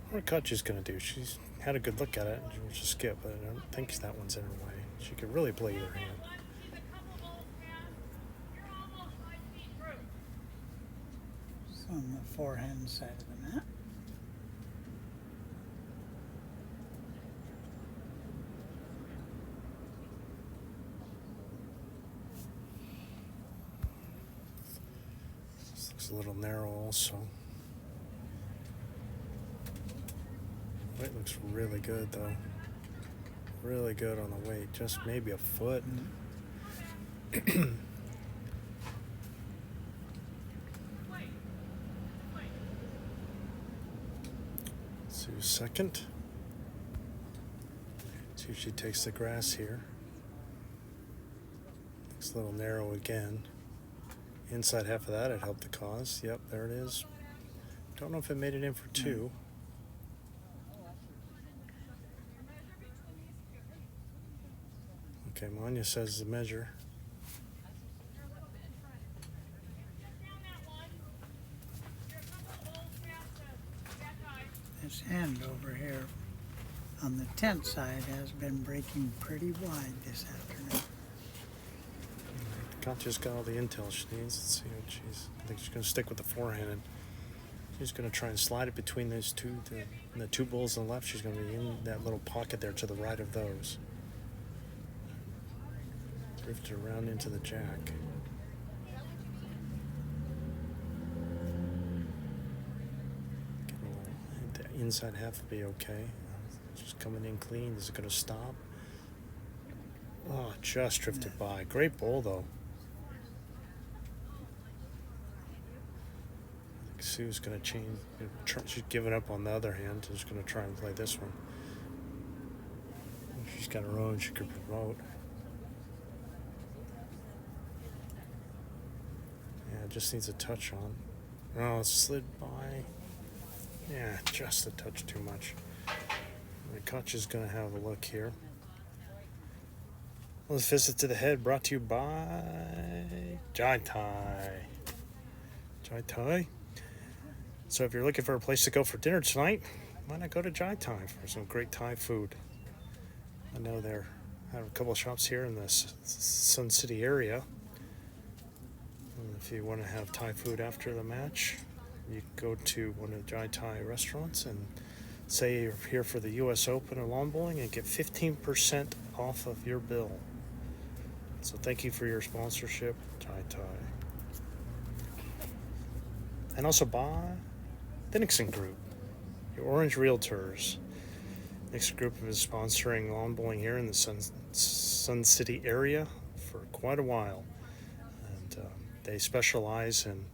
what Katja's going to do. She's had a good look at it, and she'll just skip, but I don't think that one's in her way. She could really play either hand. On the forehand side of the mat. This looks a little narrow also. Weight looks really good though. Really good on the weight. Just maybe a foot. Sue's second. See if she takes the grass here. Looks a little narrow again. Inside half of that, it helped the cause. Yep, there it is. Don't know if it made it in for 2. Okay, Manya says the measure. This end over here on the tent side has been breaking pretty wide this afternoon. Katya's got all the intel she needs. Let's see what I think she's going to stick with the forehand. She's going to try and slide it between those two. The 2 bulls on the left, she's going to be in that little pocket there to the right of those. Drift it around into the jack. The inside half will be okay. Just coming in clean. Is it going to stop? Oh, just drifted by. Great bull, though. I think Sue's going to change. She's giving up on the other hand. She's going to try and play this one. She's got her own she could promote. Yeah, it just needs a touch on. Oh, it slid by. Yeah, just a touch too much. Katya's going to have a look here. Let's visit to the head brought to you by Jai Thai. Jai Thai. So if you're looking for a place to go for dinner tonight, why not go to Jai Thai for some great Thai food? I know they have a couple of shops here in the Sun City area. And if you want to have Thai food after the match, you can go to one of the Jai Thai restaurants and say you're here for the U.S. Open or lawn bowling and get 15% off of your bill. So thank you for your sponsorship, Jai Thai. And also by the Nixon Group, your Orange Realtors. Nixon Group is sponsoring lawn bowling here in the Sun City area for quite a while. And they specialize in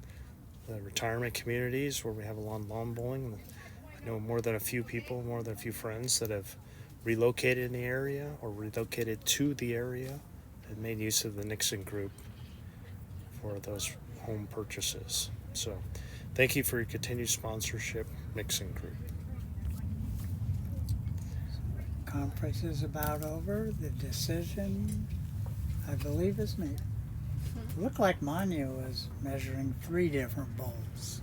the retirement communities where we have a lot of lawn bowling. I know more than a few friends that have relocated in the area or relocated to the area and made use of the Nixon Group for those home purchases. So thank you for your continued sponsorship, Nixon Group. Conference is about over. The decision, I believe, is made. It looked like Manu was measuring 3 different bowls.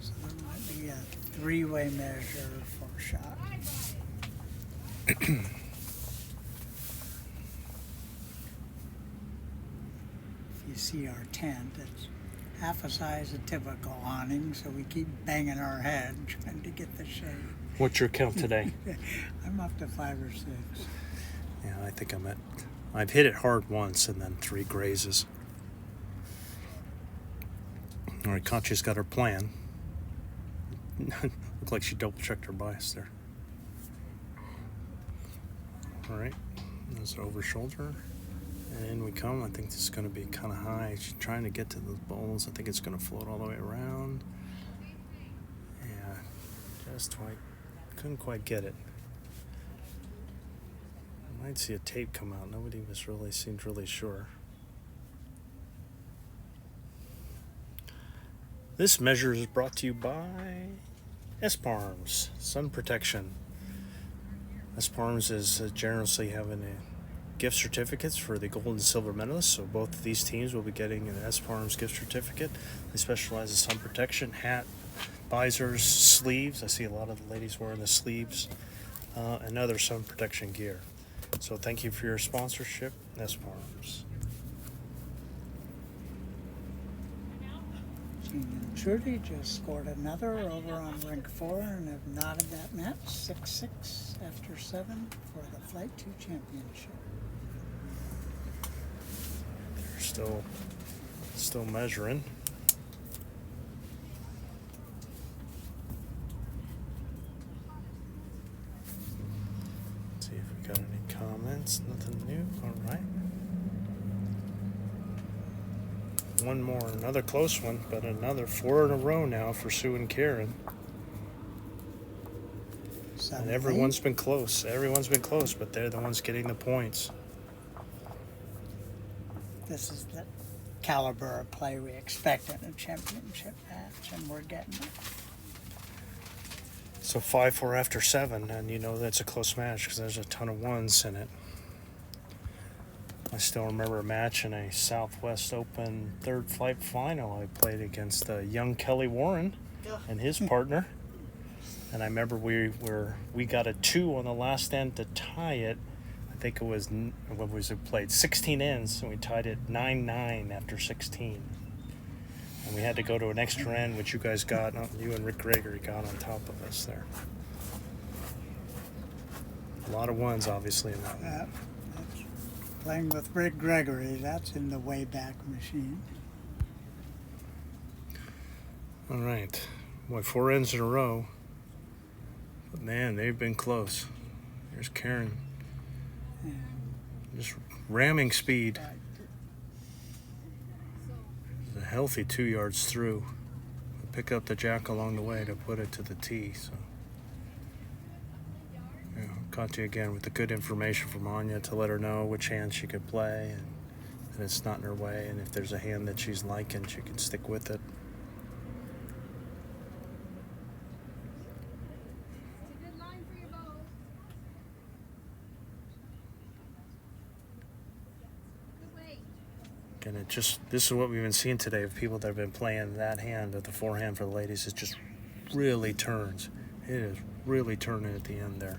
So there might be a 3-way measure for shot. If you see our tent, it's half a size of typical awning, so we keep banging our head trying to get the shade. What's your count today? I'm up to 5 or 6. Yeah, I think I've hit it hard once and then 3 grazes. All right, Katya's got her plan. Looked like she double-checked her bias there. All right, there's an over shoulder. And in we come. I think this is going to be kind of high. She's trying to get to those bowls. I think it's going to float all the way around. Yeah, just couldn't quite get it. I might see a tape come out. Nobody seemed really sure. This measure is brought to you by S-Parms, sun protection. S-Parms is generously having gift certificates for the gold and silver medalists, so both of these teams will be getting an S-Parms gift certificate. They specialize in sun protection, hat, visors, sleeves. I see a lot of the ladies wearing the sleeves, and other sun protection gear. So thank you for your sponsorship, S-Parms. Jean and Trudy just scored another over on rink 4 and have knotted that match 6-6 after 7 for the Flight 2 championship. They're still measuring. Let's see if we got any comments. Nothing new. All right. One more, another close one, but another 4 in a row now for Sue and Karen. And everyone's been close. Everyone's been close, but they're the ones getting the points. This is the caliber of play we expect in a championship match, and we're getting it. So 5-4 after 7, and you know that's a close match because there's a ton of ones in it. I still remember a match in a Southwest Open third flight final. I played against young Kelly Warren and his partner. And I remember we got a 2 on the last end to tie it. I think it was, what was it, played 16 ends, and we tied it 9-9 after 16. And we had to go to an extra end, which you guys got, you and Rick Gregory got on top of us there. A lot of ones, obviously, in that one. That's playing with Rick Gregory, that's in the Wayback Machine. All right. Boy, 4 ends in a row. But man, they've been close. Here's Karen. Just ramming speed. A healthy 2 yards through. Pick up the jack along the way to put it to the tee. So, yeah, caught you again with the good information from Anya to let her know which hand she could play, and it's not in her way. And if there's a hand that she's liking, she can stick with it. And this is what we've been seeing today of people that have been playing that hand, at the forehand for the ladies. It just really turns. It is really turning at the end there.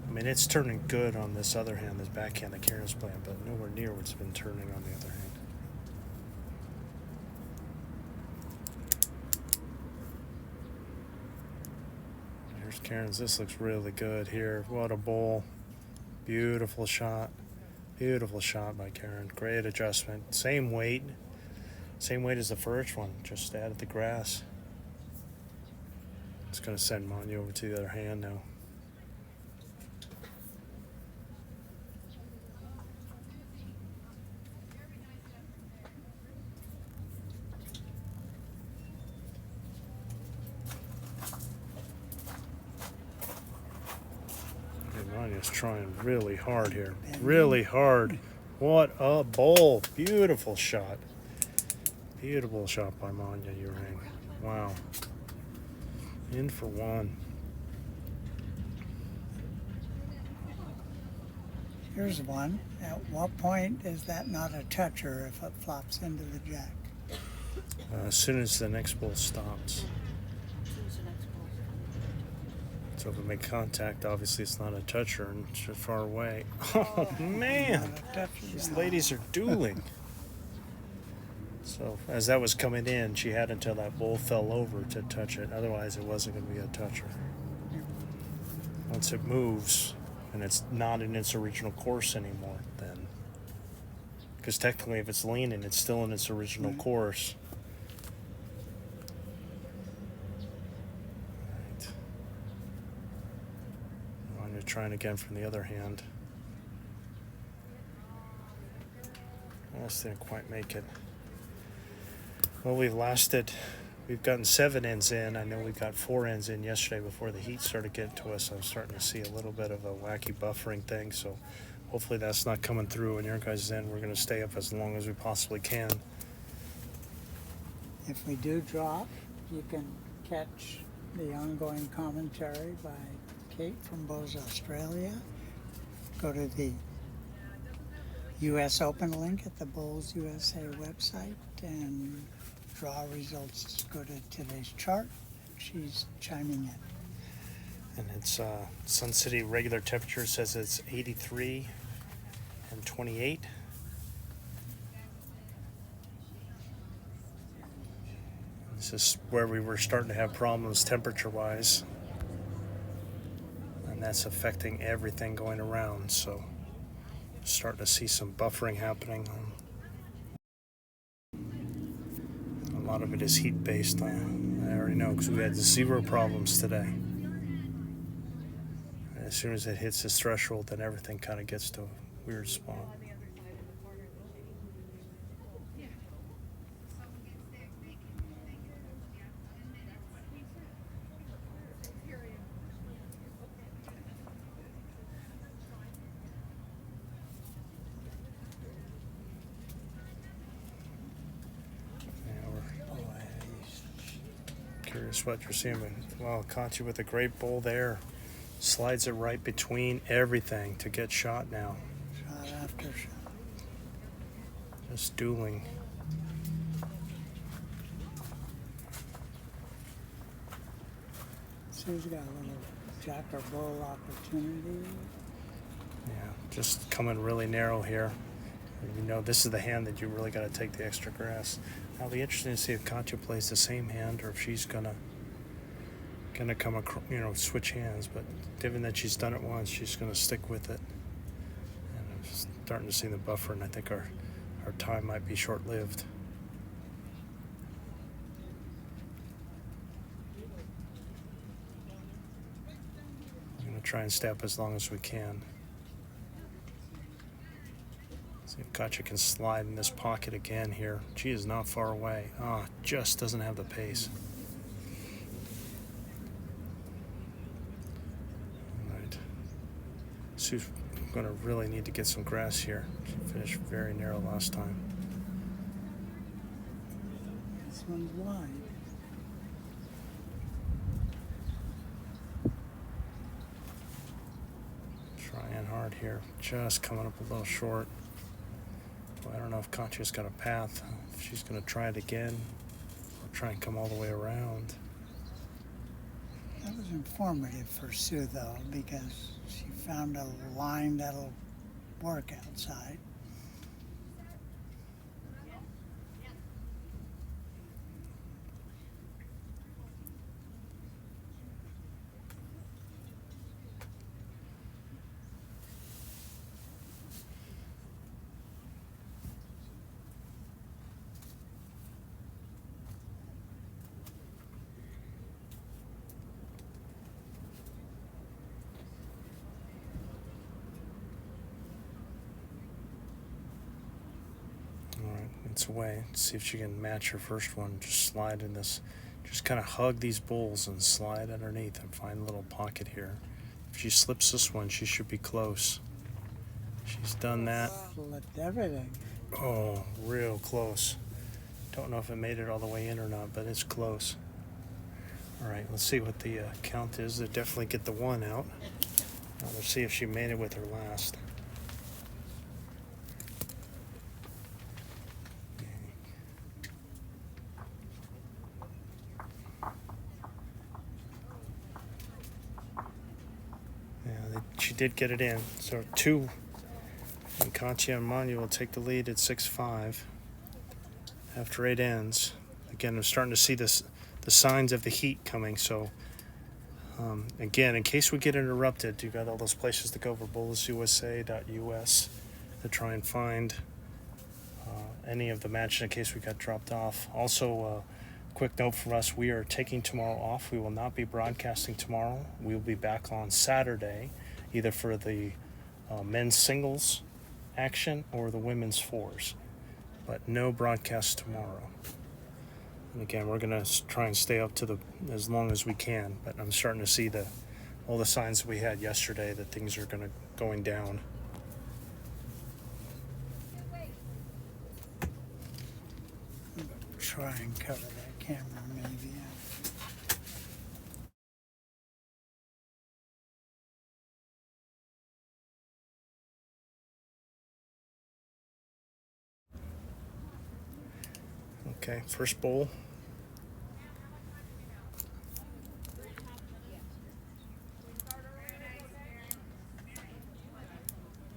I mean, it's turning good on this other hand, this backhand that Karen's playing, but nowhere near what's been turning on the other hand. Here's Karen's. This looks really good here. What a bowl. Beautiful shot. Beautiful shot by Karen. Great adjustment. Same weight as the first one. Just added the grass. It's going to send Manya over to the other hand now. Manya's trying really hard here. Really hard. What a bowl. Beautiful shot. Beautiful shot by Manya Urang. Wow. In for one. Here's one. At what point is that not a toucher if it flops into the jack? As soon as the next ball stops. So if we make contact, obviously it's not a toucher and it's just far away. Oh, man. These ladies are dueling. So as that was coming in, she had until that ball fell over to touch it. Otherwise, it wasn't going to be a toucher. Once it moves and it's not in its original course anymore, then... Because technically, if it's leaning, it's still in its original course. Trying again from the other hand. Almost didn't quite make it. Well, we've gotten 7 ends in. I know we got 4 ends in yesterday before the heat started getting to us. I'm starting to see a little bit of a wacky buffering thing, so hopefully that's not coming through. And your guys' end, we're going to stay up as long as we possibly can. If we do drop, you can catch the ongoing commentary by Kate from Bowes, Australia. Go to the U.S. Open link at the Bowles USA website and draw results. Go to today's chart. She's chiming in. And it's Sun City regular temperature says it's 83 and 28. This is where we were starting to have problems temperature-wise. And that's affecting everything going around, so starting to see some buffering happening. A lot of it is heat based. I already know because we had 0 problems today. And as soon as it hits this threshold, then everything kind of gets to a weird spot. Curious what you're seeing. Wow, caught you with a great bull there. Slides it right between everything to get shot now. Shot after shot. Just dueling. So he's got a little jack or bull opportunity. Yeah, just coming really narrow here. You know, this is the hand that you really got to take the extra grass. Now, it'll be interesting to see if Katya plays the same hand or if she's gonna come across, switch hands. But given that she's done it once, she's gonna stick with it. And I'm starting to see the buffer, and I think our time might be short-lived. I'm gonna try and stay up as long as we can. See if Katya can slide in this pocket again here. She is not far away. Just doesn't have the pace. All right. Sue's going to really need to get some grass here. She finished very narrow last time. This one's wide. Trying hard here. Just coming up a little short. I don't know if Katya's got a path, if she's going to try it again or try and come all the way around. That was informative for Sue, though, because she found a line that'll work outside. It's away. Let's see if she can match her first one. Just slide in this, just kind of hug these bulls and slide underneath and find a little pocket here. If she slips this one, she should be close. She's done that. Flipped everything. Oh, real close. Don't know if it made it all the way in or not, but it's close. All right, let's see what the count is. They definitely get the one out. Now let's see if she made it with her last. She did get it in. So 2, and Katya and Manya will take the lead at 6-5 after 8 ends. Again, I'm starting to see the signs of the heat coming. So again, in case we get interrupted, you got all those places to go for bulletsusa.us to try and find any of the matches in case we got dropped off. Also, quick note for us, we are taking tomorrow off. We will not be broadcasting tomorrow. We will be back on Saturday, either for the men's singles action or the women's fours, but no broadcast tomorrow. And again, we're going to try and stay up to as long as we can, but I'm starting to see all the signs that we had yesterday that things are going down. Try and cover that camera, maybe. Okay, first bowl.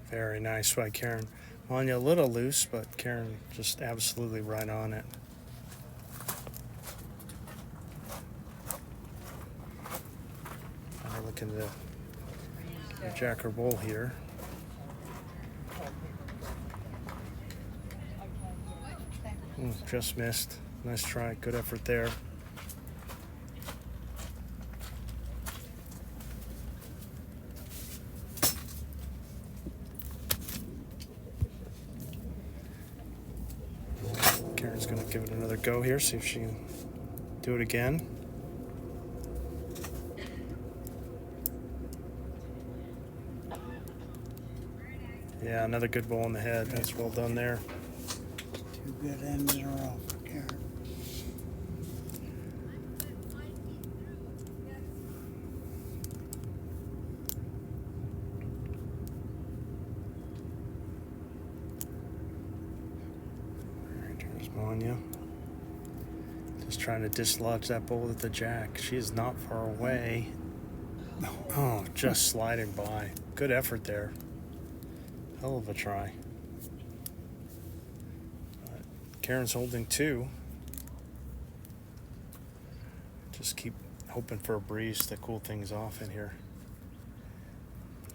Very nice by Karen. Manya a little loose, but Karen just absolutely right on it. Now looking to jack her bull here. Just missed. Nice try. Good effort there. Karen's going to give it another go here, see if she can do it again. Yeah, another good ball on the head. That's well done there. 2 good ends in a row for Karen. Anya. Just trying to dislodge that bull with the jack. She is not far away. Oh, just sliding by. Good effort there. Hell of a try. But Karen's holding 2. Just keep hoping for a breeze to cool things off in here.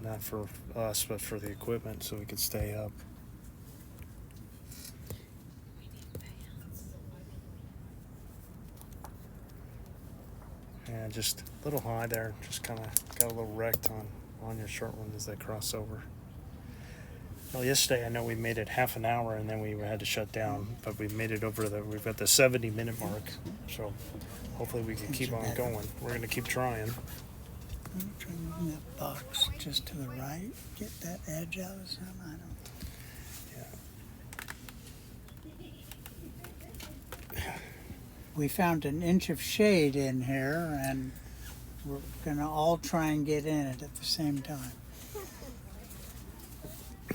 Not for us, but for the equipment, so we could stay up. Yeah, just a little high there. Just kind of got a little wrecked on your short one as they cross over. Well, yesterday I know we made it half an hour and then we had to shut down, but we made it over we've got the 70-minute mark. So hopefully we can keep on going. We're going to keep trying. Try moving that box just to the right. Get that edge out of some. I don't. We found an inch of shade in here, and we're gonna all try and get in it at the same time.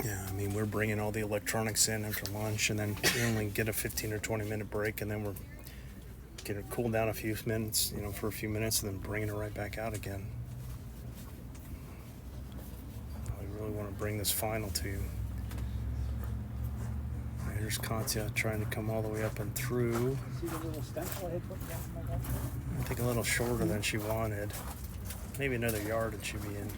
Yeah, I mean, we're bringing all the electronics in after lunch, and then we only get a 15 or 20-minute break, and then we're getting it cooled down a few minutes, for a few minutes, and then bringing it right back out again. I really want to bring this final to you. Here's Katya trying to come all the way up and through. I think a little shorter than she wanted. Maybe another yard and she'd be in.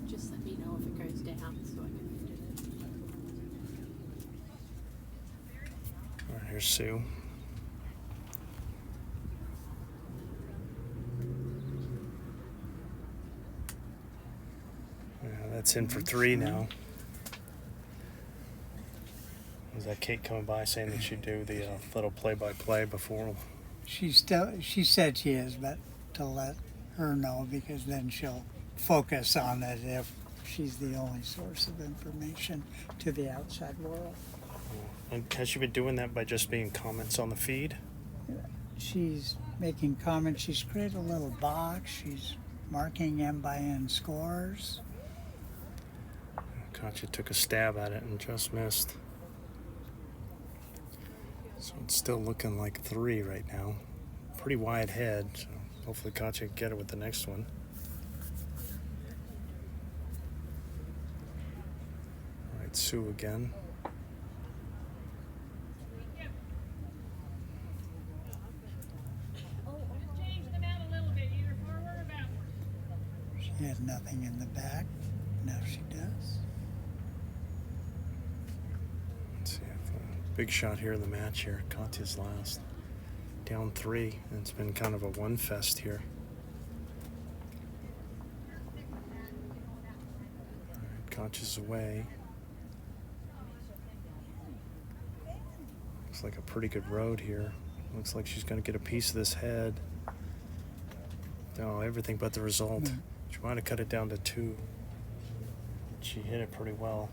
Just let me know if it goes down so I can edit it. All right, here's Sue. Yeah, that's in for 3 now. Was that Kate coming by saying that she'd do the little play-by-play before? She said she is, but to let her know, because then she'll focus on it if she's the only source of information to the outside world. And has she been doing that by just being comments on the feed? She's making comments. She's created a little box. She's marking M by N scores. Katya took a stab at it and just missed. So it's still looking like 3 right now. Pretty wide head, so hopefully Katya can get it with the next one. All right, Sue again. She had nothing in the back. Now she does. Let's see if big shot here in the match here. Katya's last. Down 3, and it's been kind of a one fest here. All right, Katya's away. Looks like a pretty good road here. Looks like she's going to get a piece of this head. No, everything but the result. She might have cut it down to 2. She hit it pretty well.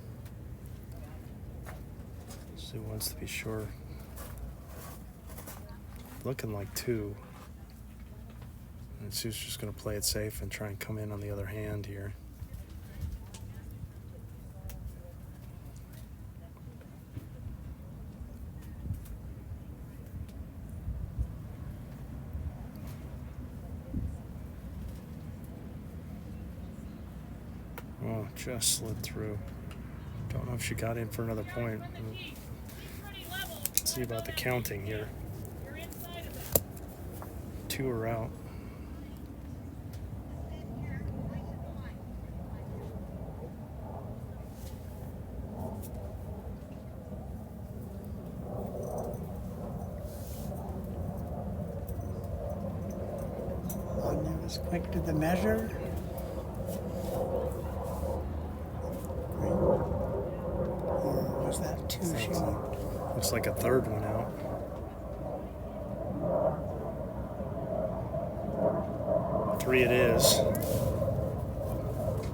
Sue wants to be sure. Looking like 2. And Sue's just going to play it safe and try and come in on the other hand here. Oh, just slid through. Don't know if she got in for another point. Let's see about the counting here. 2 are out. Anya was quick to the measure. Or was that 2 she moved? Looks like a third one out. Three it is.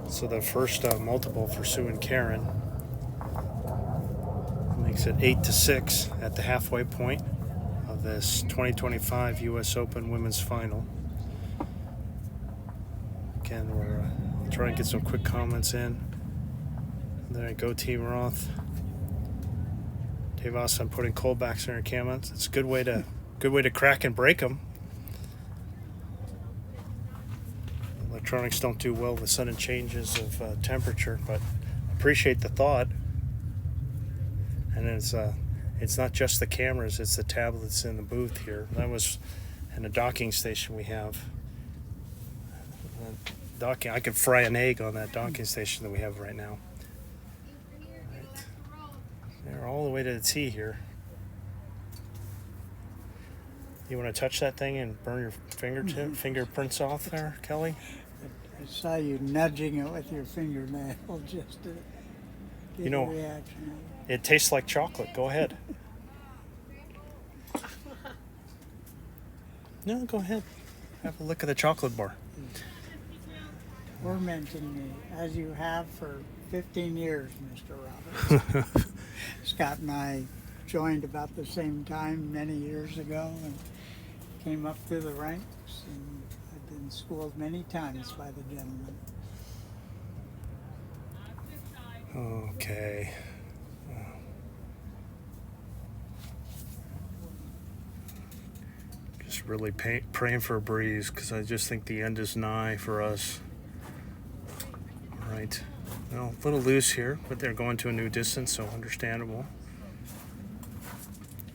So the first multiple for Sue and Karen makes it 8-6 at the halfway point of this 2025 U.S. Open Women's Final. Again, we're trying to get some quick comments in. There you go, Team Roth. Dave Austin putting coldbacks in her cameras. It's a good way to crack and break them. Electronics don't do well with sudden changes of temperature, but appreciate the thought. And it's not just the cameras, it's the tablets in the booth here. That was in the docking station we have. Docking, I could fry an egg on that docking station that we have right now. Right. They're all the way to the T here. You want to touch that thing and burn your fingerprints off there, Kelly? I saw you nudging it with your fingernail just to get a reaction. It tastes like chocolate. Go ahead. No, go ahead. Have a lick of the chocolate bar. Tormenting me, as you have for 15 years, Mr. Roberts. Scott and I joined about the same time many years ago and came up through the ranks, and I've been schooled many times by the gentleman. Okay. Just really praying for a breeze, because I just think the end is nigh for us. All right. Well, a little loose here, but they're going to a new distance, so understandable.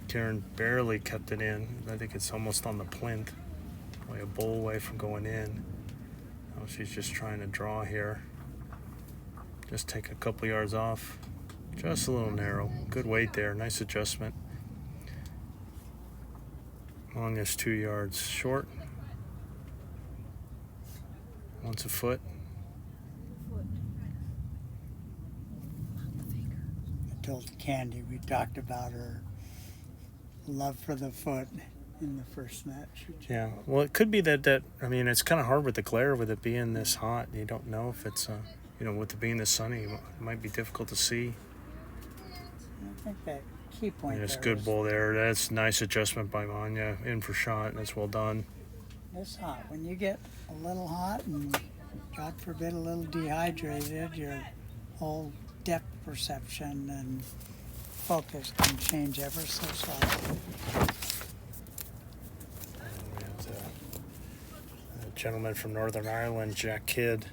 Karen barely kept it in. I think it's almost on the plinth. Probably a bowl away from going in. Oh, she's just trying to draw here. Just take a couple yards off. Just a little narrow. Good weight there. Nice adjustment. Long as 2 yards short. Once a foot. I told Candy we talked about her love for the foot in the first match. Yeah, well, it could be that I mean, it's kind of hard with the glare, with it being this hot. You don't know if it's, with it being this sunny, it might be difficult to see. I think that key point There's there good is bull there. That's nice adjustment by Manya. In for shot. That's well done. it's hot. When you get a little hot and, God forbid, a little dehydrated, your whole depth perception and focus can change ever so slightly. We have a gentleman from Northern Ireland, Jack Kidd,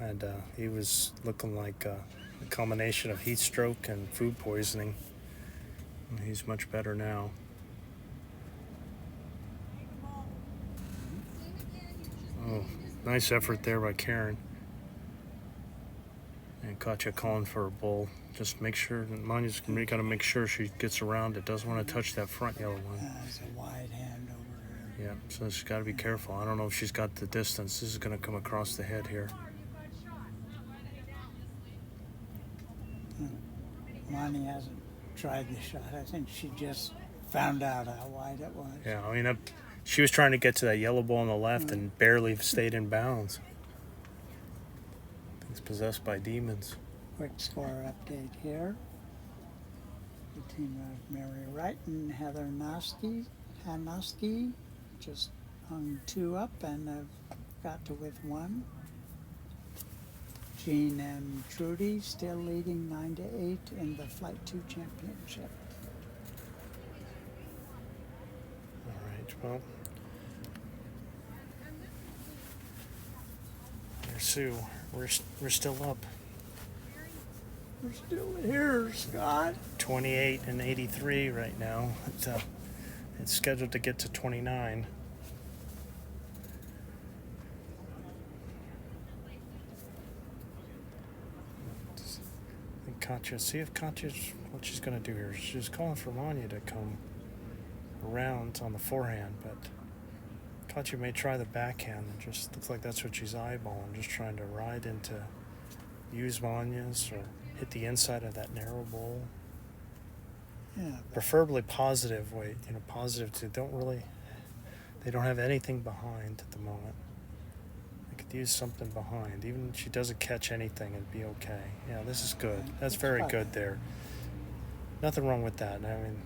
and he was looking like a combination of heat stroke and food poisoning. He's much better now. Oh, nice effort there by Karen. And Katya calling for a bull. Just make sure, Manya's got to make sure she gets around it. Doesn't want to touch that front yellow one. There's a wide hand over Yeah, so she's got to be careful. I don't know if she's got the distance. This is going to come across the head here. her. Monty hasn't tried the shot. I think she just found out how wide it was. Yeah, I mean, she was trying to get to that yellow ball on the left and barely stayed in bounds. It's possessed by demons. Quick score update here. The team of Mary Wright and Heather Hanoski just hung 2 up and have got to with 1. Jean and Trudy still leading 9-8 in the Flight 2 championship. All right, well, there's Sue. We're still up. We're still here, Scott. 28 and 83 right now. It's scheduled to get to 29. And Katya, see if Katya's what she's going to do here. She's calling for Manya to come around on the forehand, but Katya may try the backhand. It just looks like that's what she's eyeballing, just trying to ride into, use Manya's or hit the inside of that narrow bowl. Yeah, Preferably positive weight, positive to they don't have anything behind at the moment. They could use something behind. Even if she doesn't catch anything, it'd be okay. Yeah, this is good. That's very good there. Nothing wrong with that. I mean,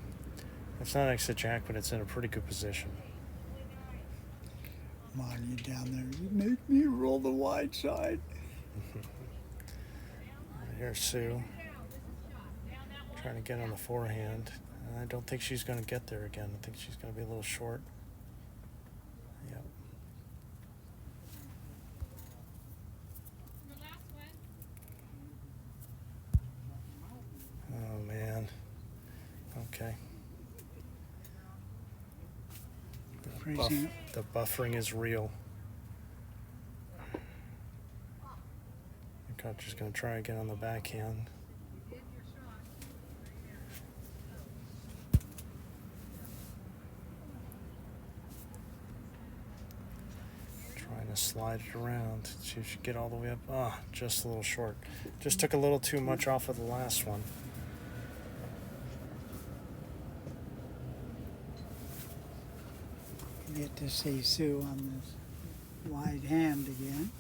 it's not next to Jack, but it's in a pretty good position. Manya down there. You make me roll the wide side. Here's Sue. Trying to get on the forehand. I don't think she's going to get there again. I think she's going to be a little short. Yep. The last one. Oh, man. Okay. Freezing. The buffering is real. Your coach is going to try again on the backhand. Trying to slide it around. See if she can get all the way up. Ah, just a little short. Just took a little too much off of the last one. You get to see Sue on this wide hand again.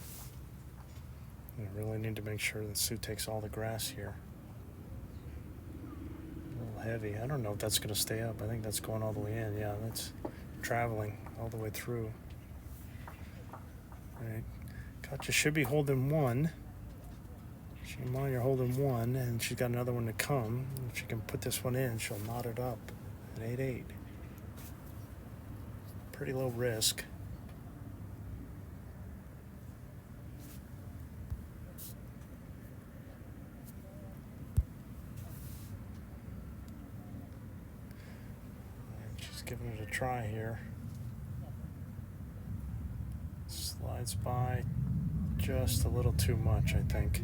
I really need to make sure that Sue takes all the grass here. A little heavy. I don't know if that's going to stay up. I think that's going all the way in. Yeah, that's traveling all the way through. All right. Katja should be holding one. You're holding one, and she's got another one to come. If she can put this one in, she'll knot it up at 8-8. Pretty low risk. And she's giving it a try here. Slides by just a little too much, I think.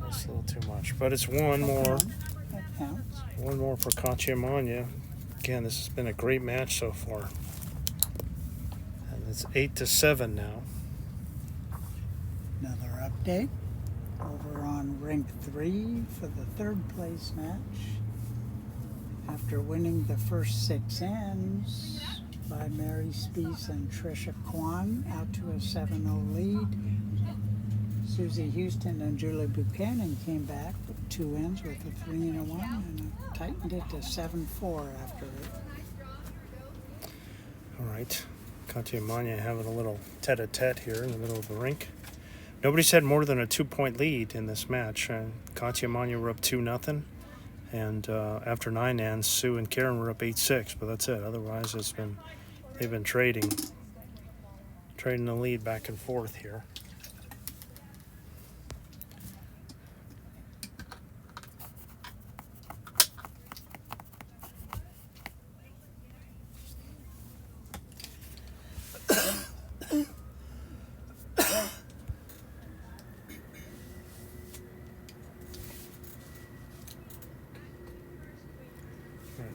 Just a little too much. But it's one more. That counts. One more for Katja Manya. Again, this has been a great match so far. And it's 8-7 now. Another update. Over on rink 3 for the third place match. After winning the first 6 ends by Mary Spees and Trisha Kwan out to a 7-0 lead. Susie Houston and Julie Buchanan came back with 2 ends with a 3 and a 1 and tightened it to 7-4 after it. All right. Katja Manya having a little tete-a-tete here in the middle of the rink. Nobody's had more than a 2-point lead in this match. Katja Manya were up 2-0. And after 9 ends, Sue and Karen were up 8-6. But that's it. Otherwise, they've been trading the lead back and forth here.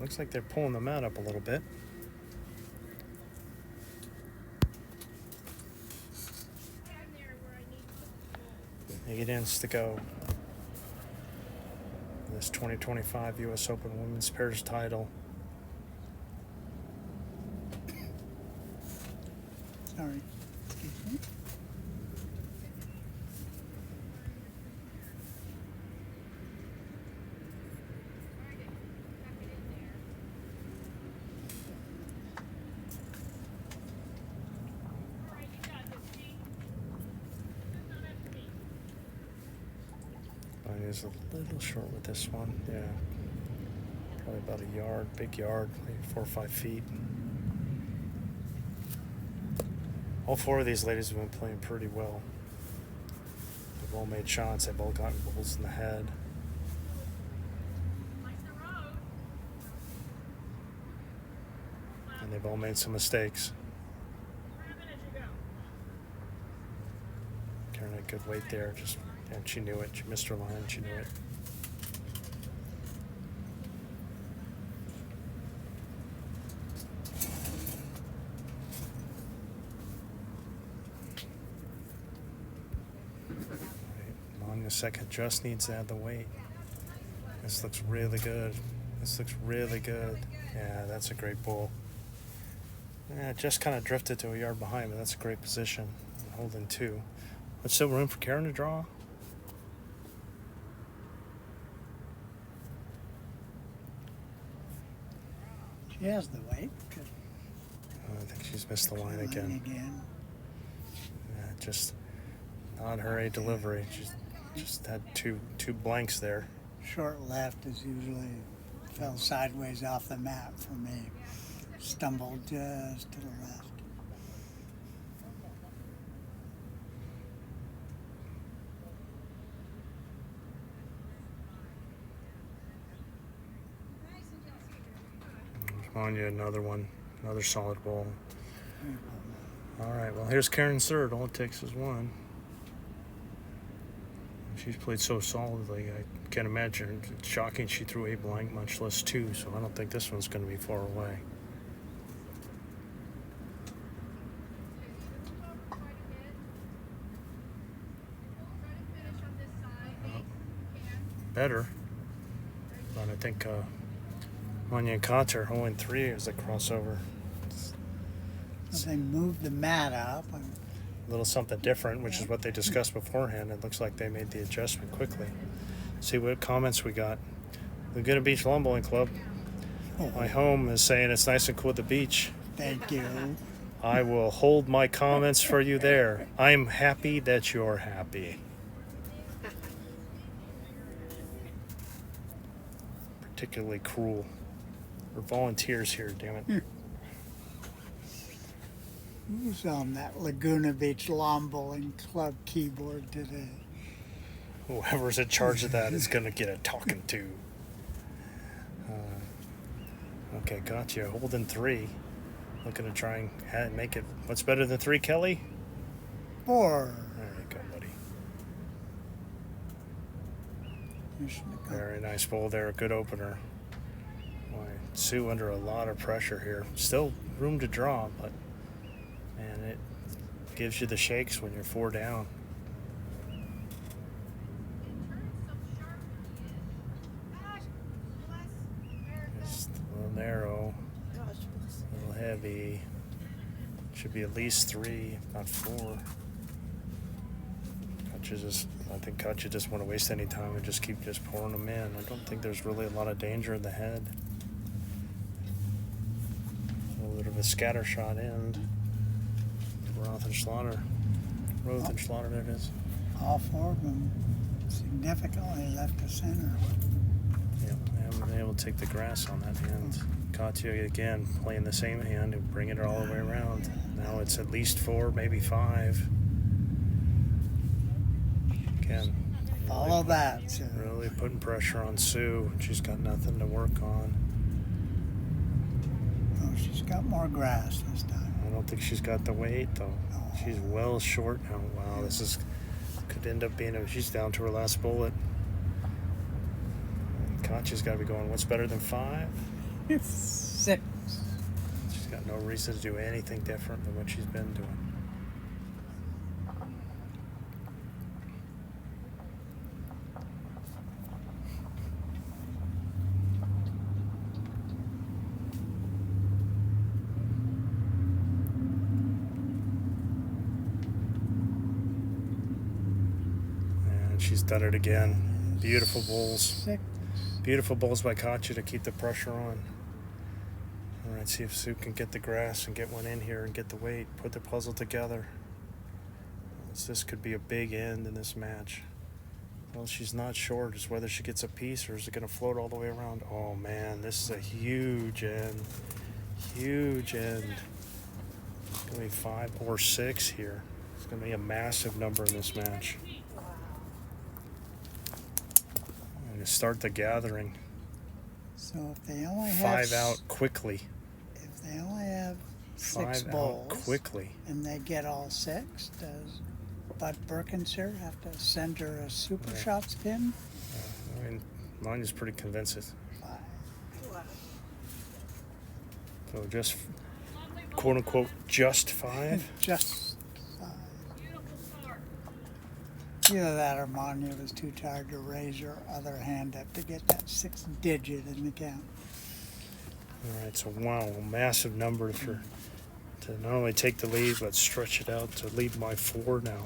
Looks like they're pulling the mat up a little bit. Eight ends to go. This 2025 U.S. Open Women's Pairs title. Sorry. Excuse me. Is a little short with this one. Yeah. Probably about a yard, big yard, maybe 4 or 5 feet. All 4 of these ladies have been playing pretty well. They've all made shots. They've all gotten goals in the head. And they've all made some mistakes. Karen had good weight there, and she knew it. She missed her line. She knew it. Long the second just needs to add the weight. This looks really good. This looks really good. Yeah, that's a great ball. Yeah, it just kind of drifted to a yard behind, but that's a great position. Holding 2. There's still room for Karen to draw. She has the weight. I think she's missed the line again. Yeah, just not her A delivery. She's just had two blanks there. Short left is usually fell sideways off the mat for me. Stumbled just to the left. On you, another one, another solid ball. All right, well, here's Karen's third. All it takes is one. She's played so solidly, I can't imagine. It's shocking she threw a blank, much less two, so I don't think this one's going to be far away. Better, but I think Manya and Kotz are 0-3 as a crossover. So they moved the mat up. A little something different, which is what they discussed beforehand. It looks like they made the adjustment quickly. See what comments we got. Laguna Beach Lawn Bowling Club. My home is saying it's nice and cool at the beach. Thank you. I will hold my comments for you there. I'm happy that you're happy. Particularly cruel. We're volunteers here, damn it. Who's on that Laguna Beach Lawn Bowling Club keyboard today? Whoever's in charge of that is going to get a talking to. Okay, got you. Holding 3. Looking to try and make it. What's better than 3, Kelly? 4. There you go, buddy. You should have gone. Very nice bowl there. Good opener. Boy, Sue under a lot of pressure here. Still room to draw, but man, it gives you the shakes when you're 4 down. Just a little narrow, a little heavy. Should be at least 3, if not 4. I think Katja just want to waste any time and just keep just pouring them in. I don't think there's really a lot of danger in the head. A little bit of a scatter shot end. Roth and Schlatter. Roth and Schlatter, there it is. All 4 of them significantly left to center. Yeah, I haven't been able to take the grass on that hand. Katya again playing the same hand and bringing it all the way around. Now it's at least 4, maybe 5. Again, Follow that. So. really putting pressure on Sue. She's got nothing to work on. Oh, she's got more grass this time. I don't think she's got the weight though. She's well short now. Wow, this could end up being she's down to her last bullet. Katya's got to be going, what's better than 5? 6. She's got no reason to do anything different than what she's been doing. And she's done it again. Beautiful bowls. 6. Beautiful bowls by Katya to keep the pressure on. All right, see if Sue can get the grass and get one in here and get the weight, put the puzzle together. This could be a big end in this match. Well, she's not short. It's whether she gets a piece or is it going to float all the way around. Oh, man, this is a huge end. Huge end. It's going to be 5 or 6 here. It's going to be a massive number in this match. To start the gathering. So if they only 5 out quickly. If they only have 6 5 bowls out quickly. and they get all 6, does Bud Birkenser have to send her a super shot spin? I mean, mine is pretty convincing. 5. So just quote unquote just 5. Just 5. Either that or Manya was too tired to raise her other hand up to get that 6th digit in the count. All right, so wow, a massive number to not only take the lead but stretch it out to lead by 4 now.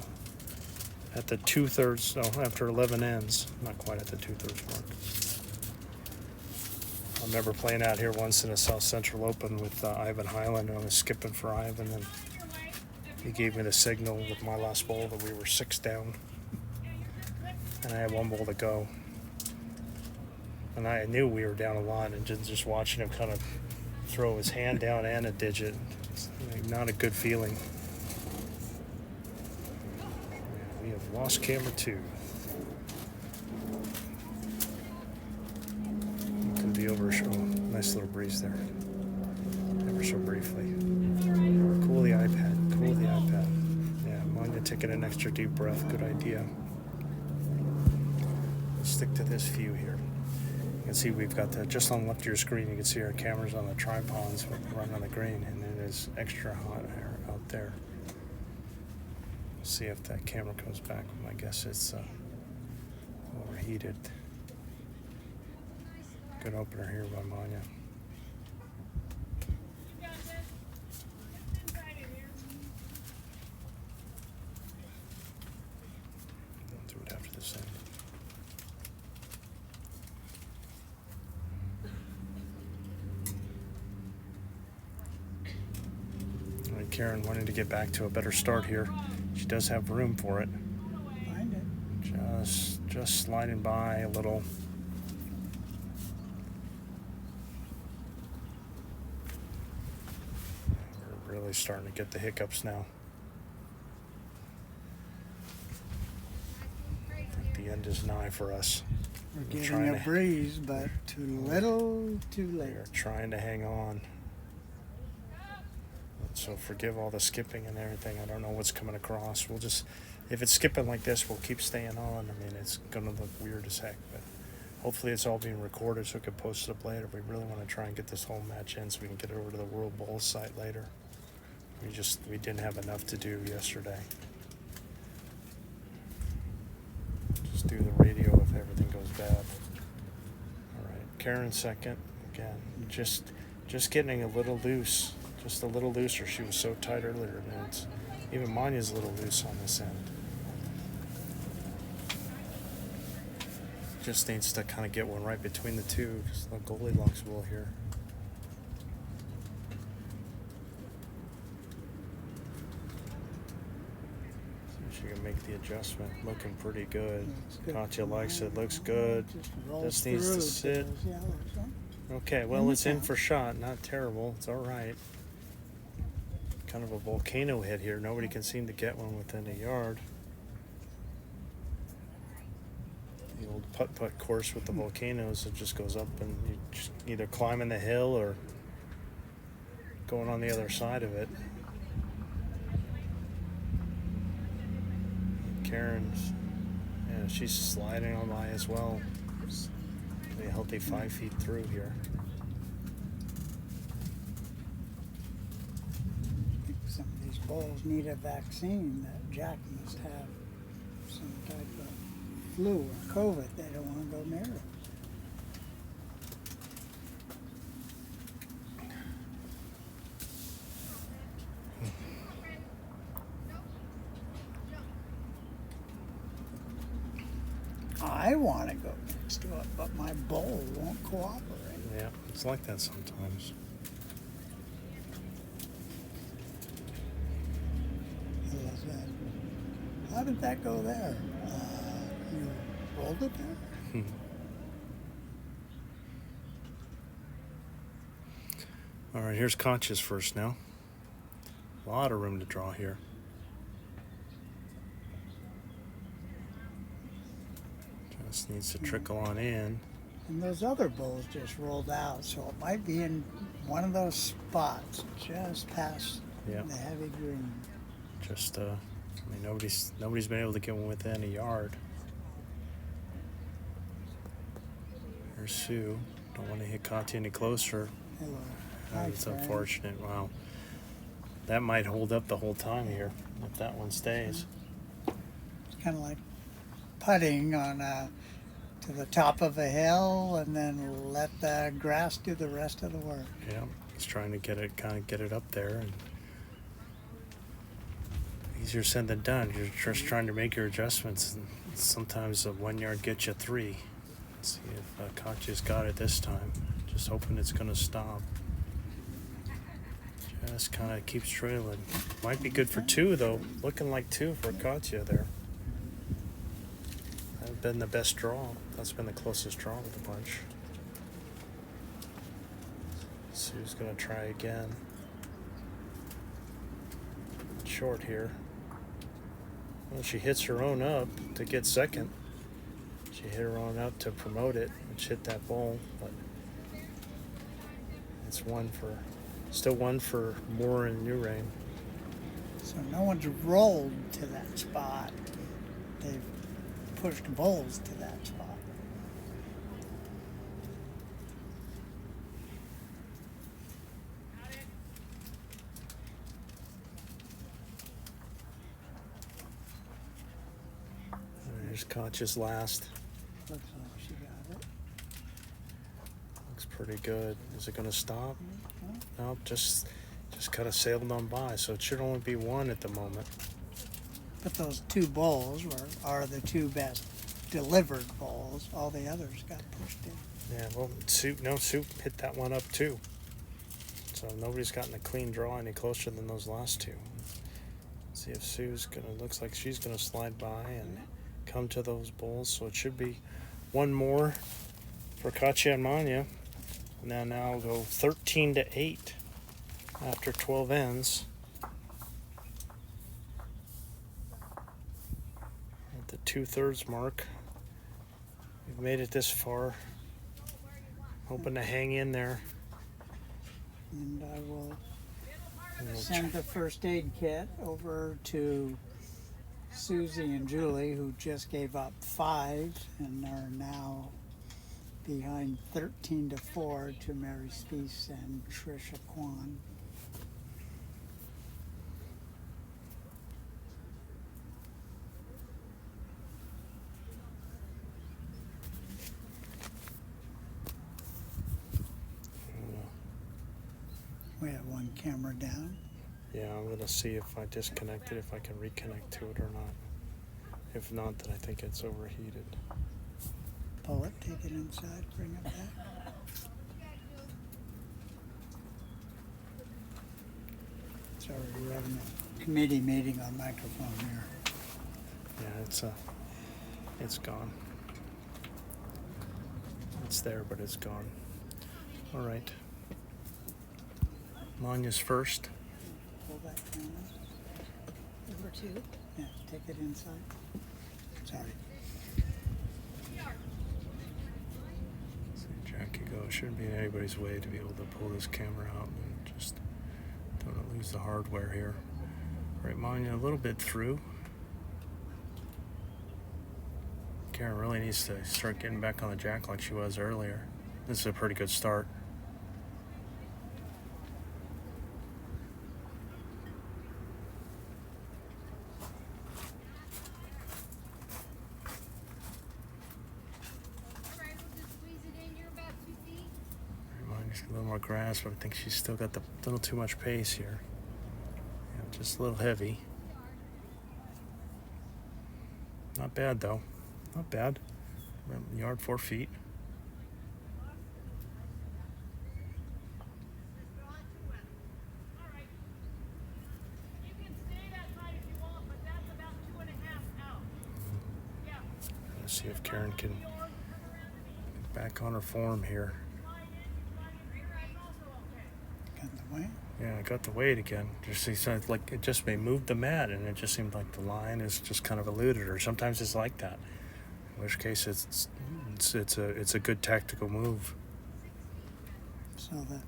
At the 2/3, no, after 11 ends, not quite at the 2/3 mark. I remember playing out here once in a South Central Open with Ivan Highland, and I was skipping for Ivan, and he gave me the signal with my last bowl that we were 6 down, and I had 1 bowl to go. And I knew we were down a lot, and just watching him kind of throw his hand down and a digit, it's like not a good feeling. Yeah, we have lost camera 2. Could be over. Oh, nice little breeze there. Ever so briefly. Cool the iPad. Cool the iPad. Yeah, Manya taking an extra deep breath. Good idea. Let's stick to this view here. You can see we've got the, just on the left of your screen, you can see our cameras on the tripods running on the green, and it is extra hot air out there. See if that camera comes back. I guess it's overheated. Good opener here by Manya. I'll do it after this end. All right, Karen wanting to get back to a better start here. She does have room for it. Find it. Just sliding by a little. We're really starting to get the hiccups now. I think the end is nigh for us. We're We're getting trying a to- breeze, but too little, too We late. are trying to hang on. So forgive all the skipping and everything. I don't know what's coming across. We'll just, if it's skipping like this, we'll keep staying on. I mean, it's gonna look weird as heck, but hopefully it's all being recorded so we can post it up later. We really want to try and get this whole match in so we can get it over to the World Bowl site later. We didn't have enough to do yesterday. Just do the radio if everything goes bad. All right, Karen second again. Just getting a little loose. Just a little looser. She was so tight earlier, and even Manya's a little loose on this end. Just needs to kind of get one right between the two. Just the Goldilocks will here. See if she can make the adjustment. Looking pretty good. Looks good. Katya likes it. Looks good. Just rolls Just needs to through sit. those yellows, huh? Okay, In well, the it's in count. for shot. Not terrible. It's all right. Kind of a volcano hit here. Nobody can seem to get one within a yard. The old putt-putt course with the volcanoes, it just goes up and you just either climbing the hill or going on the other side of it. Karen's, yeah, she's sliding on by as well. A healthy 5 feet through here. I think some of these bulls need a vaccine. That Jack must have some type of flu or COVID. They don't want to go near it. I want to go next to it, but my bull won't cooperate. Yeah, it's like that sometimes. How was that? How did that go there? You rolled it there? All right, here's Concha's first now. A lot of room to draw here. Just needs to trickle on in. And those other bulls just rolled out, so it might be in one of those spots just past Yeah. the heavy green. Just, I mean, nobody's been able to get one within a yard. Here's Sue. Don't want to hit Katya any closer. Hello. Hi, That's friend. unfortunate. Wow. That might hold up the whole time here if that one stays. It's kind of like putting on to the top of a hill and then let the grass do the rest of the work. Yeah, he's trying to get it up there, and easier said than done. You're just trying to make your adjustments, and sometimes a 1 yard gets you 3. Let's see if Katya's got it this time. Just hoping it's going to stop. Just kind of keeps trailing. Might be good for 2 though. Looking like 2 for Katya there. That's been the best draw. That's been the closest draw of the bunch. Sue's gonna try again. Short here. Well, she hits her own up to get second. She hit her own up to promote it, which hit that bowl, but it's still one for Moore and New Rain. So no one's rolled to that spot. They've pushed bowls to that spot. There's Koch's last. Looks like she got it. Looks pretty good. Is it going to stop? Nope, just kind of sailed on by. So it should only be one at the moment. But those two bowls are the two best delivered bowls. All the others got pushed in. Yeah, well, Sue hit that one up too. So nobody's gotten a clean draw any closer than those last two. See if looks like she's gonna slide by and come to those bowls. So it should be one more for Katya and Manya. Now we'll go 13-8 after 12 ends. At the 2/3 mark. We've made it this far. Hoping to hang in there. And I will send the first aid kit over to Susie and Julie, who just gave up 5 and are now behind 13-4 to Mary Speece and Trisha Kwan. We have one camera down. Yeah, I'm gonna see if I disconnect it, if I can reconnect to it or not. If not, then I think it's overheated. Pull it, take it inside, bring it back. Sorry, we're having a committee meeting on microphone here. Yeah, it's gone. It's there, but it's gone. All right. Manya's first. Pull that camera. Number 2. Yeah, take it inside. Sorry. See Jackie go. Shouldn't be in anybody's way to be able to pull this camera out and just don't lose the hardware here. All right, Manya, a little bit through. Karen really needs to start getting back on the jack like she was earlier. This is a pretty good start. A little more grass, but I think she's still got a little too much pace here. Yeah, just a little heavy. Not bad though. Not bad. Yard 4 feet. Let's see if Karen can get back on her form here. Got the weight? Yeah, I got the weight again. Just like it just may move the mat, and it just seemed like the line is just kind of eluded her. Sometimes it's like that. In which case, it's a good tactical move. So the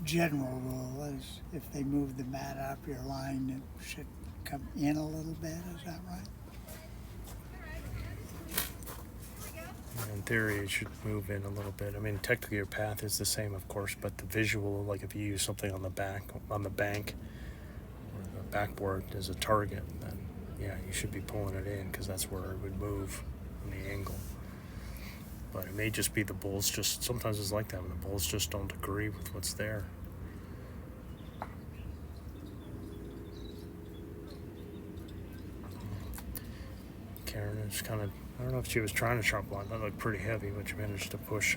general rule is if they move the mat up your line, it should come in a little bit. Is that right? In theory, it should move in a little bit. I mean, technically your path is the same, of course, but the visual, like if you use something on the bank, or the backboard as a target, then yeah, you should be pulling it in because that's where it would move in the angle. But it may just be the bulls. Sometimes it's like that when the bulls just don't agree with what's there. Karen is kind of, I don't know if she was trying to sharp line. That looked pretty heavy, but she managed to push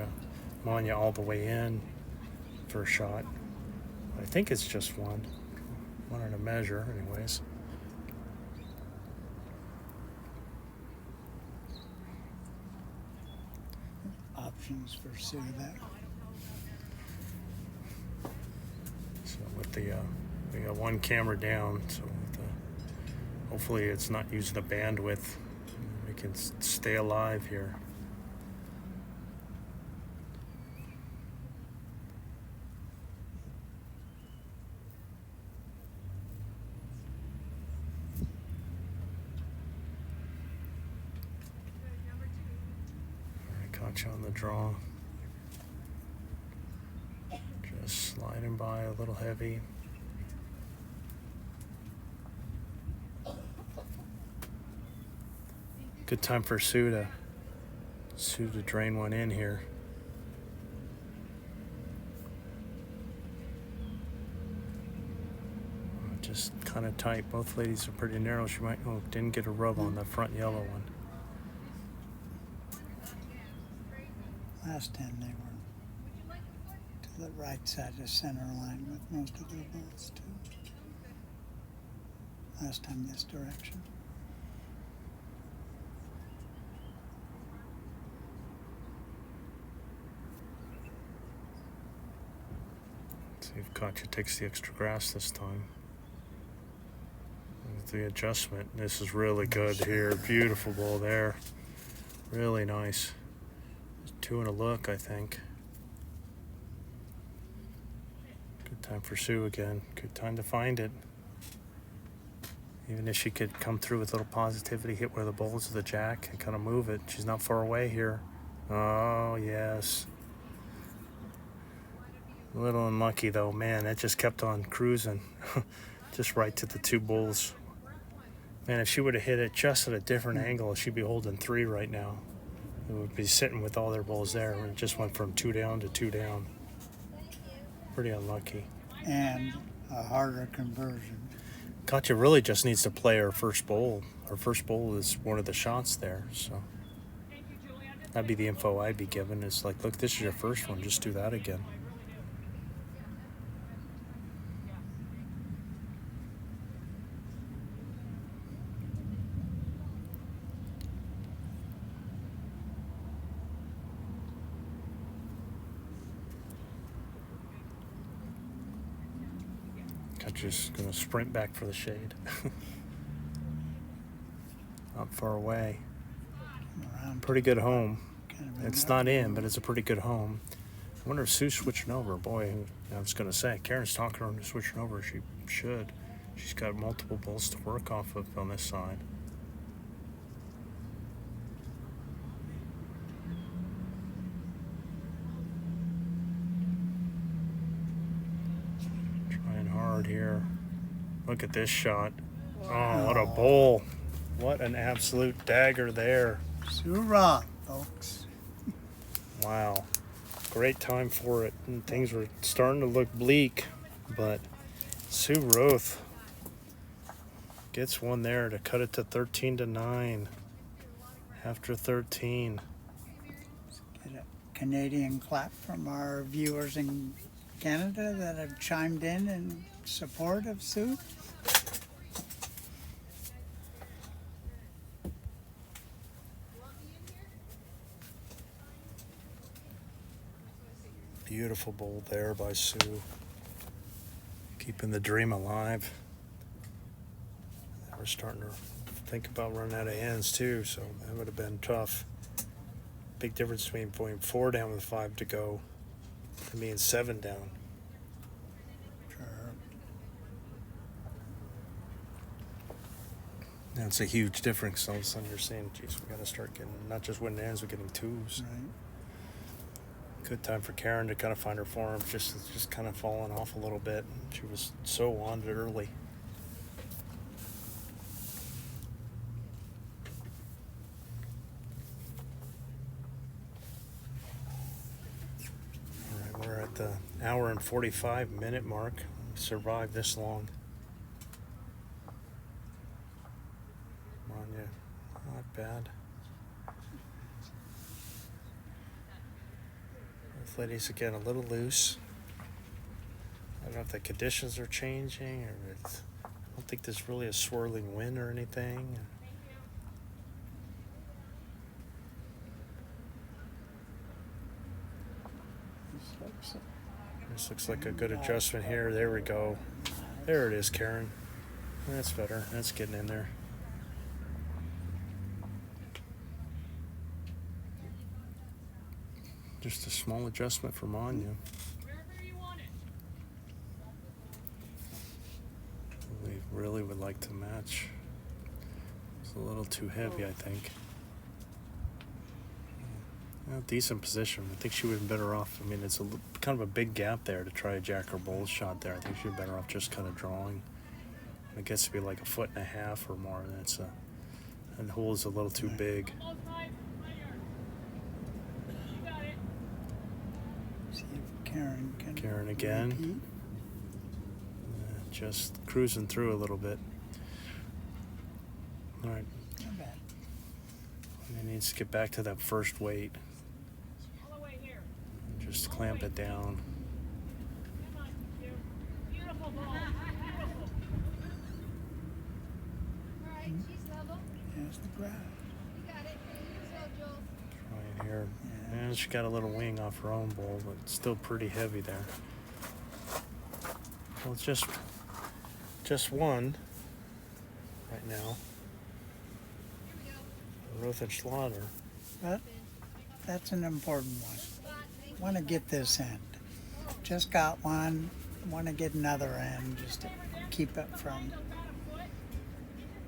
Manya all the way in for a shot. I think it's just one. Wanted to measure, anyways. Options for Sue there. we got one camera down, so hopefully it's not using the bandwidth. We can stay alive here. I caught you on the draw. Just sliding by a little heavy. Good time for Sue to drain one in here. Just kind of tight. Both ladies are pretty narrow. She might, didn't get a rub on the front yellow one. Last time they were to the right side of center line with most of their balls too. Last time this direction. See if Katya takes the extra grass this time. With the adjustment, this is really good here. Beautiful ball there. Really nice. 2 and a look, I think. Good time for Sue again. Good time to find it. Even if she could come through with a little positivity, hit where the bowls of the jack and kind of move it. She's not far away here. Oh, yes. A little unlucky though, man. That just kept on cruising. Just right to the 2 bulls. Man, if she would have hit it just at a different angle, she'd be holding 3 right now. It would be sitting with all their bulls there, and it just went from 2 down to 2 down. Pretty unlucky. And a harder conversion. Katya really just needs to play her first bowl. Her first bowl is one of the shots there, so that'd be the info I'd be given. It's like, look, this is your first one. Just do that again. Just gonna sprint back for the shade. Not far away. Pretty good home. It's not in, but it's a pretty good home. I wonder if Sue's switching over. Boy, I was gonna say, Karen's talking her into switching over. She should. She's got multiple balls to work off of on this side. Here. Look at this shot. Oh, what a bowl. What an absolute dagger there. Team Roth, folks. Wow. Great time for it. And things were starting to look bleak, but Team Roth gets one there to cut it to 13-9 after 13. Get a Canadian clap from our viewers in Canada that have chimed in support of Sue. Beautiful bowl there by Sue. Keeping the dream alive. We're starting to think about running out of hands too, so that would have been tough. Big difference between going 4 down with 5 to go and being 7 down. That's a huge difference. All of a sudden you're saying, geez, we got to start getting, not just winning ends, we're getting 2s. Right. Good time for Karen to kind of find her form. Just kind of falling off a little bit. She was so on it early. All right, we're at the hour and 45-minute mark. We survived this long. Not bad. Both ladies again a little loose. I don't know if the conditions are changing or I don't think there's really a swirling wind or anything. This looks like a good adjustment here. There we go. There it is, Karen. That's better. That's getting in there. Just a small adjustment from Anya. We really would like to match. It's a little too heavy, I think. Well, decent position. I think she would have been better off. I mean, it's kind of a big gap there to try a jack or bull shot there. I think she'd be better off just kind of drawing. It gets to be like 1.5 feet or more. And the hole is a little too big. See if Karen can. Karen again. repeat. Just cruising through a little bit. All right. Not bad. He needs to get back to that first weight. Just clamp it down. Alright, she's level. There's the grass. You got it. So, Joel. Right here. And she got a little wing off her own bowl, but it's still pretty heavy there. Well, it's just one right now. Roth and Slaughter. But that's an important one. Want to get this end. Just got one. Want to get another end just to keep it from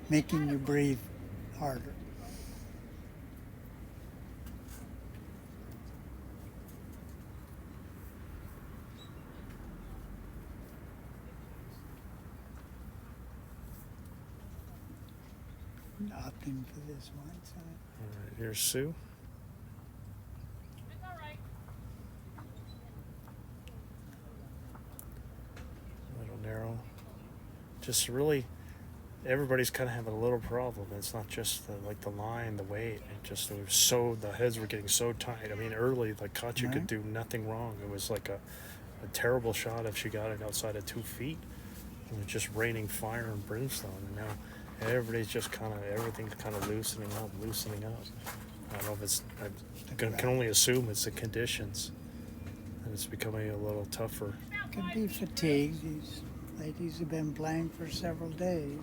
making you breathe harder. Opting for this one side. All right, here's Sue. A little narrow. Just really, everybody's kind of having a little problem. It's not just like the line, the weight. It just it was so the heads were getting so tight. I mean, early like Katya Right. could do nothing wrong. It was like a terrible shot if she got it outside of 2 feet. It was just raining fire and brimstone, and now everybody's just everything's kind of loosening up. I don't know if it's, I can only assume it's the conditions, and it's becoming a little tougher. Could be fatigue. These ladies have been playing for several days.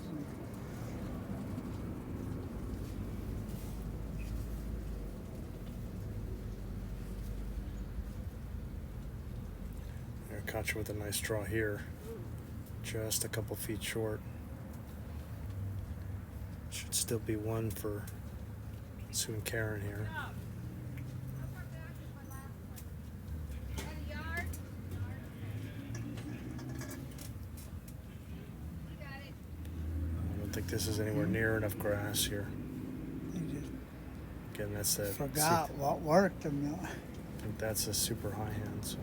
Katya with a nice draw here, just a couple feet short. Should still be one for Sue and Karen here. I don't think this is anywhere near enough grass here. They just Again, that's the forgot what worked them. I think that's a super high hand. So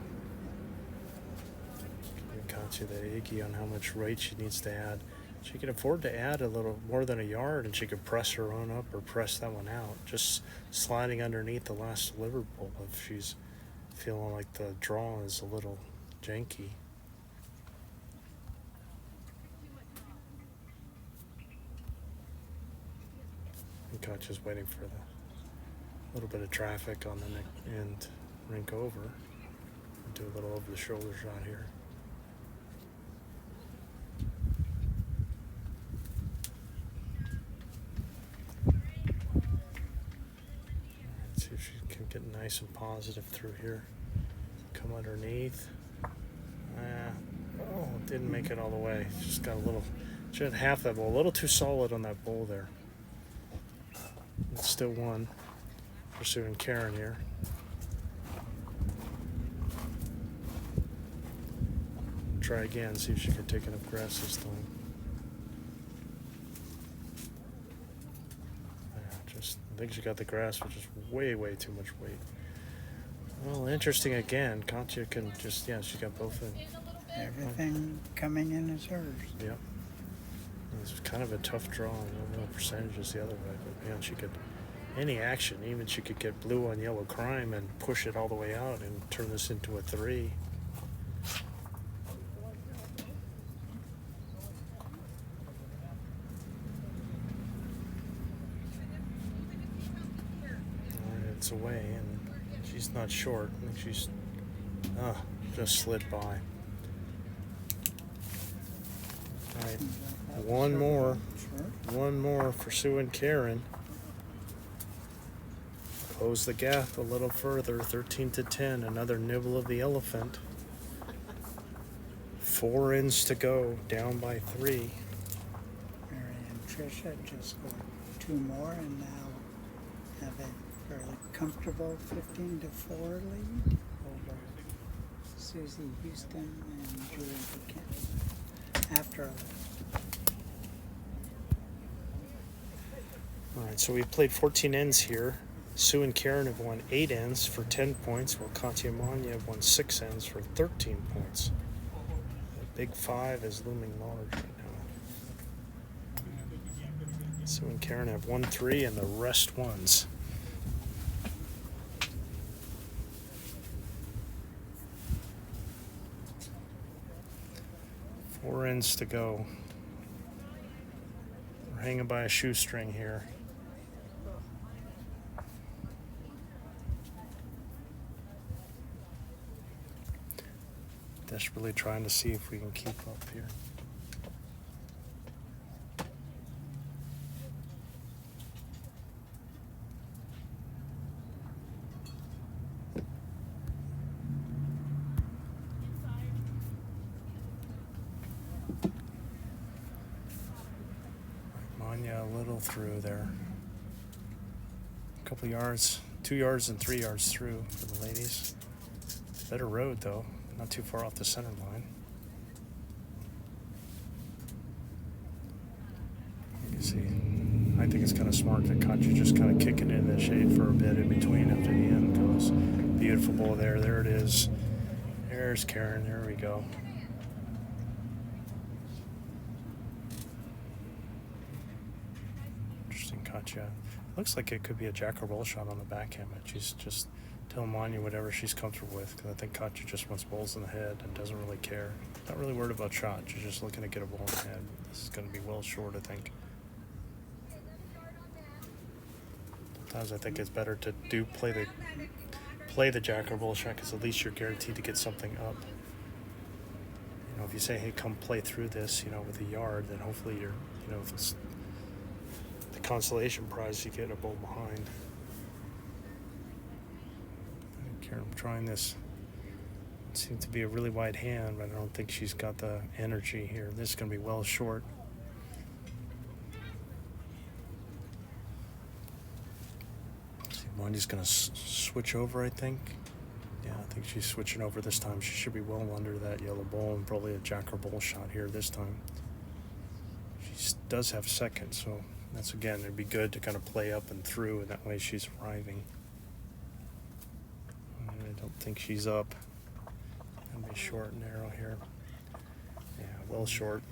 giving Katya the Iggy on how much weight she needs to add. She can afford to add a little more than a yard, and she could press her own up or press that one out. Just sliding underneath the last delivered bowl if she's feeling like the draw is a little janky. And Katya's waiting for the little bit of traffic on the neck end rink over. Do a little over the shoulder shot here. See if she can get nice and positive through here. Come underneath. Oh, didn't make it all the way. Just got a little, she had half that bowl. A little too solid on that bowl there. It's still one. Pursuing Karen here. Try again, see if she can take enough grass this time. I think she got the grass, which is way too much weight. Well, interesting again. Katya can just, she got both in. Everything coming in is hers. Yep. It's kind of a tough draw. I don't know percentages the other way, but man, she could, any action, even she could get blue on yellow crime and push it all the way out and turn this into a 3. It's away, and she's not short. I think she's just slid by. All right, one more. One more for Sue and Karen. Close the gap a little further, 13-10. Another nibble of the elephant. 4 ends to go, down by 3. Mary and Tricia just got 2 more and now have a fairly comfortable 15-4 lead over Susie Houston and Julie Buchanan after 11. All right, so we've played 14 ends here. Sue and Karen have won 8 ends for 10 points, while Katya and Manya have won 6 ends for 13 points. The big 5 is looming large right now. Sue and Karen have won 3 and the rest ones. Four ends to go. We're hanging by a shoestring here. Desperately trying to see if we can keep up here. Manya a little through there. A couple yards, 2 yards and 3 yards through for the ladies. Better road though. Not too far off the center line. You can see, I think it's kind of smart that Katya just kind of kicking it in the shade for a bit in between after the end goes. Beautiful ball there. There it is. There's Karen. There we go. Interesting Katya. Looks like it could be a jack or roll shot on the backhand, but she's just telling Manya whatever she's comfortable with, because I think Katya just wants balls in the head and doesn't really care. Not really worried about shot. She's just looking to get a ball in the head. This is going to be well short, I think. Sometimes I think it's better to play the jack or roll shot, because at least you're guaranteed to get something up. You know, if you say, hey, come play through this, you know, with a yard, then hopefully you're, you know, if it's the consolation prize, you get a ball behind. I'm trying this. It seems to be a really wide hand, but I don't think she's got the energy here. This is going to be well short. Manya's going to switch over, I think. Yeah, I think she's switching over this time. She should be well under that yellow ball and probably a jack or ball shot here this time. She does have second, so that's, again, it'd be good to kind of play up and through, and that way she's arriving. I don't think she's up. Gonna be short and narrow here. Yeah, well short.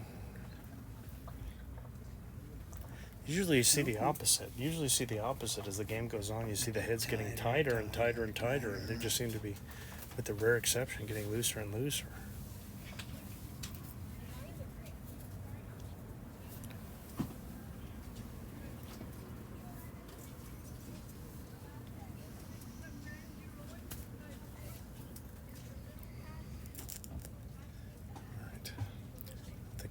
Usually you see the opposite. Usually you see the opposite as the game goes on. You see the heads getting tighter and tighter and tighter. And they just seem to be, with the rare exception, getting looser and looser.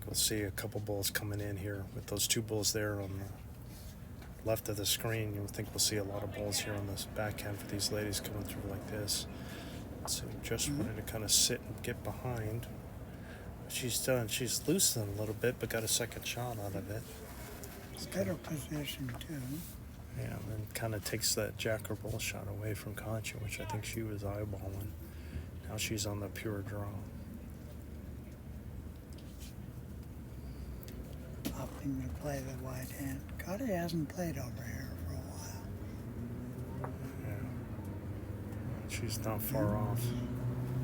We'll see a couple balls coming in here with those 2 balls there on the left of the screen. You'll think we'll see a lot of balls here on this backhand for these ladies coming through like this. So just wanted to kind of sit and get behind. What she's done, she's loosened a little bit, but got a second shot out of it. It's better position too. Yeah, and then kind of takes that jack or ball shot away from Katya, which I think she was eyeballing. Now she's on the pure draw. Opting to play the wide hand. Katya hasn't played over here for a while. Yeah. She's not far off.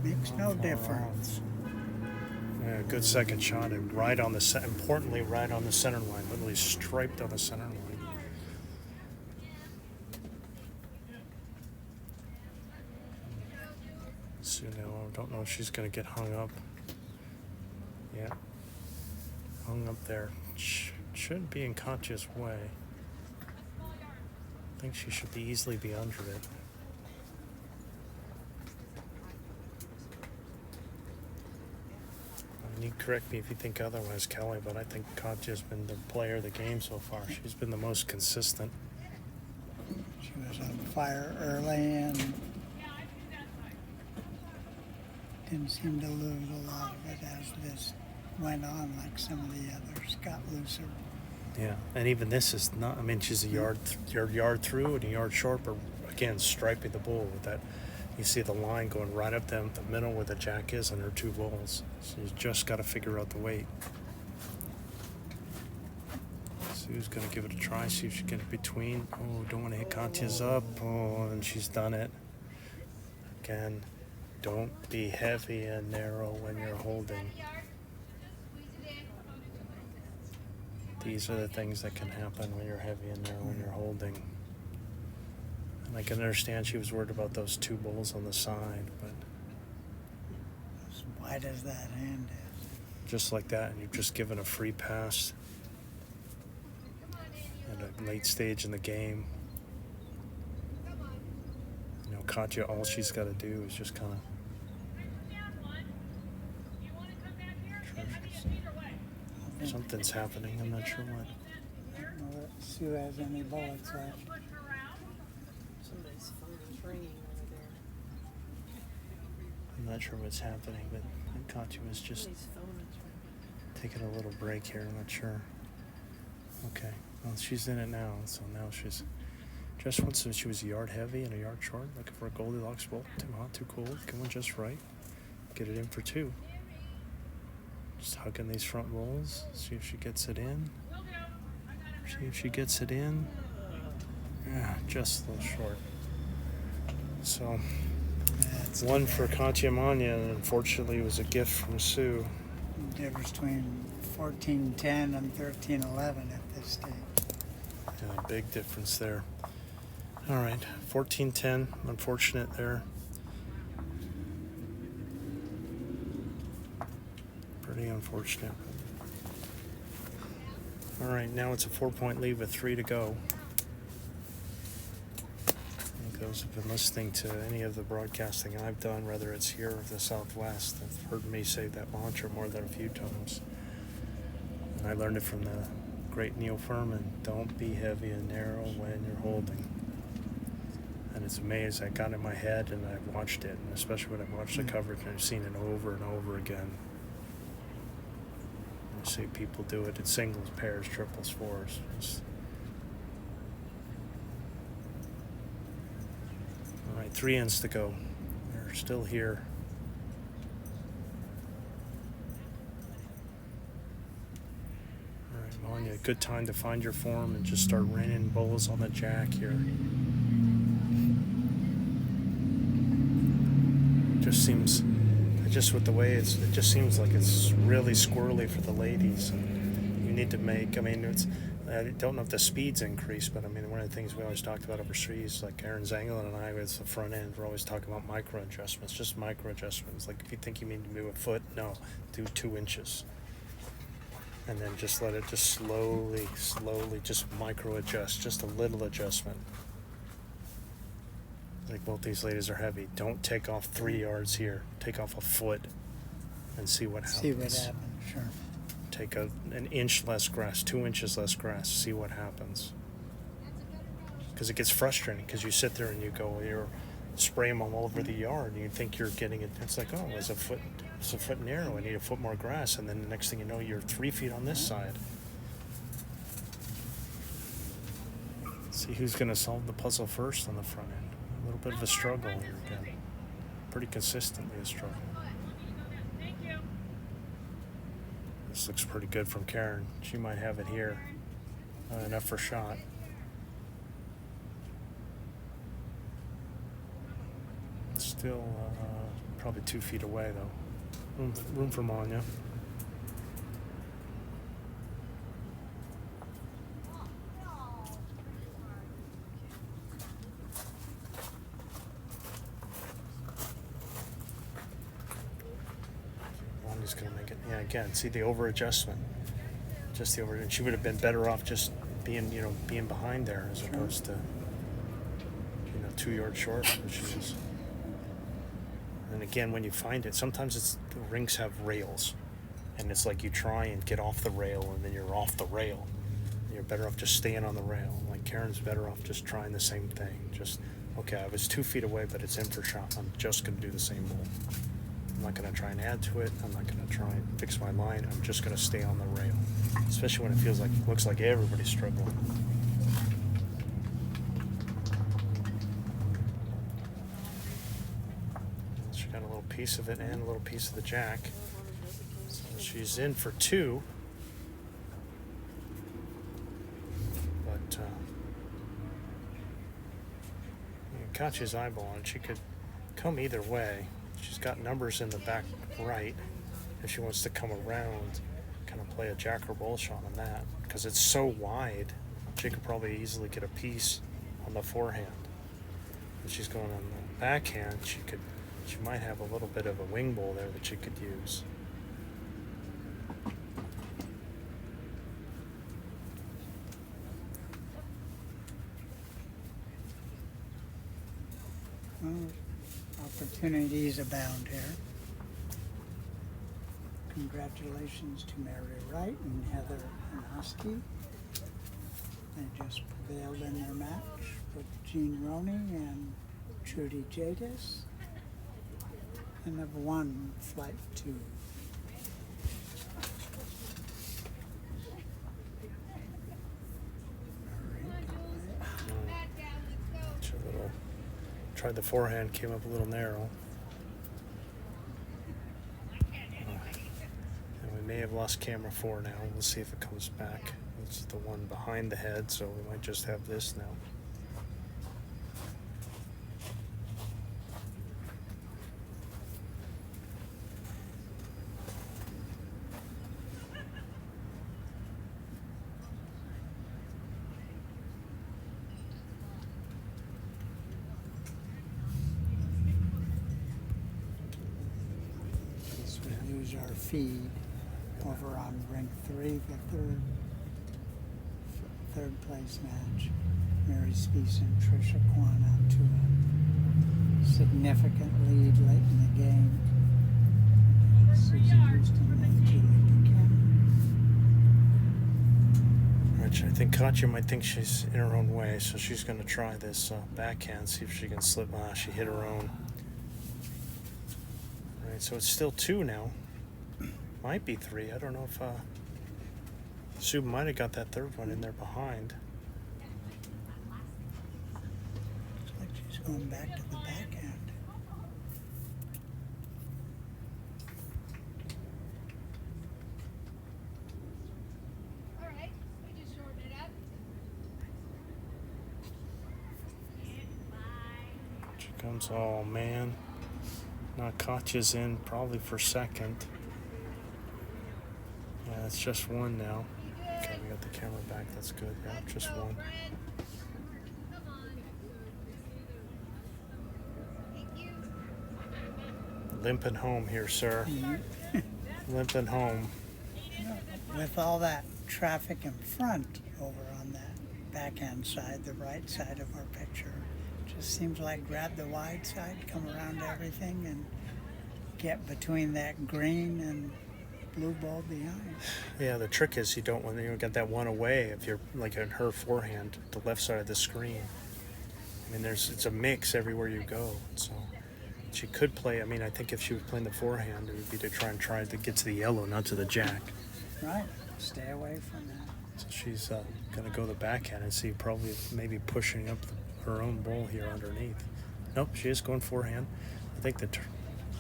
Makes no difference. Yeah, good second shot, and right on the importantly, right on the center line, literally striped on the center line. So now I don't know if she's going to get hung up. Yeah, hung up there. Shouldn't be in Katya's way. I think she should easily be under it. And you correct me if you think otherwise, Kelly, but I think Katya's been the player of the game so far. She's been the most consistent. She was on fire early and didn't seem to lose a lot of it as this went on, like some of the others got looser. Yeah, and even this is not. I mean, she's a yard through and a yard short, but again, striping the bull with that. You see the line going right up the middle where the jack is and her two bulls. So you just got to figure out the weight. Sue's going to give it a try, see if she can get between. Oh, don't want to hit Katya's up. Oh, and she's done it. Again, don't be heavy and narrow when you're holding. These are the things that can happen when you're heavy and narrow when you're holding. And I can understand she was worried about those two bulls on the side, but As wide as that hand is. just like that, and you've just given a free pass at a late stage in the game. You know, Katya, all she's got to do is just kind of something's happening. I'm not sure what. I don't know that Sue has any bullets left. Somebody's phone is ringing over there. I'm not sure what's happening, but Katya was just Somebody's phone is ringing. taking a little break here. I'm not sure. Okay. Well, she's in it now, so now she's just once she was a yard heavy and a yard short, looking for a Goldilocks bolt. Too hot, too cold. Going just right. Get it in for two. Just hugging these front rolls. See if she gets it in. See if she gets it in. Yeah, just a little short. So, That's one for Katya Manya, and unfortunately it was a gift from Sue. the difference between 14-10 and 13-11 at this stage. Yeah, big difference there. All right, 14-10. Unfortunate there. Pretty unfortunate. All right, now it's a 4-point lead with 3 to go. I think those who've been listening to any of the broadcasting I've done, whether it's here or the Southwest, have heard me say that mantra more than a few times. And I learned it from the great Neil Furman. Don't be heavy and narrow when you're holding. And it's amazing. I got it in my head and I've watched it, and especially when I've watched the coverage and I've seen it over and over again. I see people do it in singles, pairs, triples, fours. All right, 3 ends to go. They're still here. All right, Manya, good time to find your form and just start raining bulls on the jack here. Just with the way it just seems like it's really squirrely for the ladies. And you need to make, I don't know if the speed's increased, but I mean, one of the things we always talked about overseas, like Aaron Zanglin and I, with the front end, we're always talking about micro adjustments, just micro adjustments. Like if you think you need to move a foot, no, do 2 inches. And then just let it just slowly, just micro adjust, just a little adjustment. Like both these ladies are heavy. Don't take off 3 yards here. Take off a foot and see what happens. See what happens, sure. Take an inch less grass, 2 inches less grass. See what happens. Because it gets frustrating because you sit there and you spray them all over the yard and you think you're getting it. It's like, oh, it's a foot narrow. I need a foot more grass. And then the next thing you know, you're 3 feet on this side. See who's going to solve the puzzle first on the front end. A little bit of a struggle here again. Pretty consistently a struggle. This looks pretty good from Karen. She might have it here. Enough for shot. Still probably 2 feet away though. Room for Manya. Manya's gonna make it. Yeah, again, see the over adjustment. Just the over, and she would have been better off just being behind there as opposed to 2 yards short, which is. And again, when you find it, sometimes the rings have rails, And it's like you try and get off the rail, and then you're off the rail. You're better off just staying on the rail. Like Karen's better off just trying the same thing. Just, okay, I was 2 feet away, but it's in for shot. I'm just going to do the same bowl. I'm not going to try and add to it. I'm not going to try and fix my line. I'm just going to stay on the rail, especially when it feels like, looks like everybody's struggling. She got a little piece of it and a little piece of the jack. So she's in for 2. But caught his eyeball, and she could come either way. She's got numbers in the back right. If she wants to come around, kind of play a jack or bull shot on that, because it's so wide, she could probably easily get a piece on the forehand. If she's going on the backhand, she might have a little bit of a wing bowl there that she could use. Well, opportunities abound here. Congratulations to Mary Wright and Heather Hanoski. They just prevailed in their match with Jean Roney and Trudy Jadis, and have won flight 2. Tried the forehand, came up a little narrow. And we may have lost camera 4 now. We'll see if it comes back. It's the one behind the head, so we might just have this now. Use our feed over on ring 3, the third place match. Mary Speece and Tricia Kwan out to a significant lead late in the game. Susan Houston and Julie Buchanan. Which I think Katya might think she's in her own way, so she's going to try this backhand, see if she can slip. She hit her own. Right, so it's still 2 now. Might be 3. I don't know if Sue might have got that third one in there behind. Looks like she's going back to the backhand. All right, we just shortened it up. Here comes, oh man. Now Katya's in probably for second. Yeah, it's just 1 now. Okay, we got the camera back. That's good. Yeah, just 1. Come on. Thank you. Limping home here, sir. Limping home. With all that traffic in front over on that backhand side, the right side of our picture, just seems like grab the wide side, come around everything, and get between that green and blue ball behind. Yeah, the trick is you don't want to get that one away if you're like in her forehand, the left side of the screen. I mean, it's a mix everywhere you go. So she could play. I mean, I think if she was playing the forehand, it would be to try to get to the yellow, not to the jack. Right. Stay away from that. So she's going to go the backhand and see probably maybe pushing up her own ball here underneath. Nope, she is going forehand. I think that.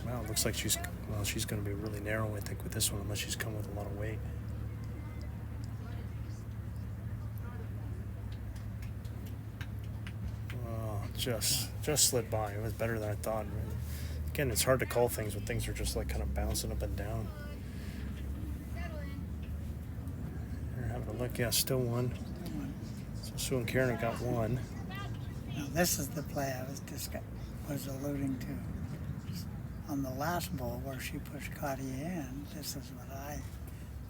Wow, it looks like she's going to be really narrow, I think, with this one, unless she's come with a lot of weight. Oh, just slid by. It was better than I thought. Again, it's hard to call things when things are just like kind of bouncing up and down. You're having a look. Yeah, still 1. So Sue and Karen got 1. Now this is the play I was alluding to. On the last ball where she pushed Katya in, this is what I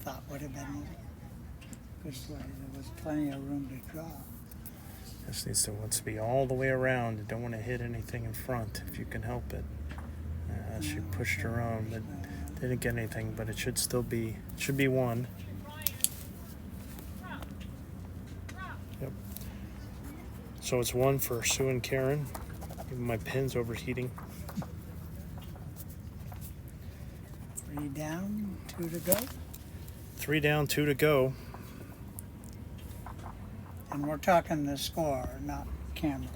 thought would have been a good play. There was plenty of room to draw. This wants to be all the way around. You don't want to hit anything in front if you can help it. She pushed her own, but Didn't get anything, but it should still be, should be one. Yep. So it's one for Sue and Karen. Even my pen's overheating. 3 down, 2 to go. 3 down, 2 to go. And we're talking the score, not cameras.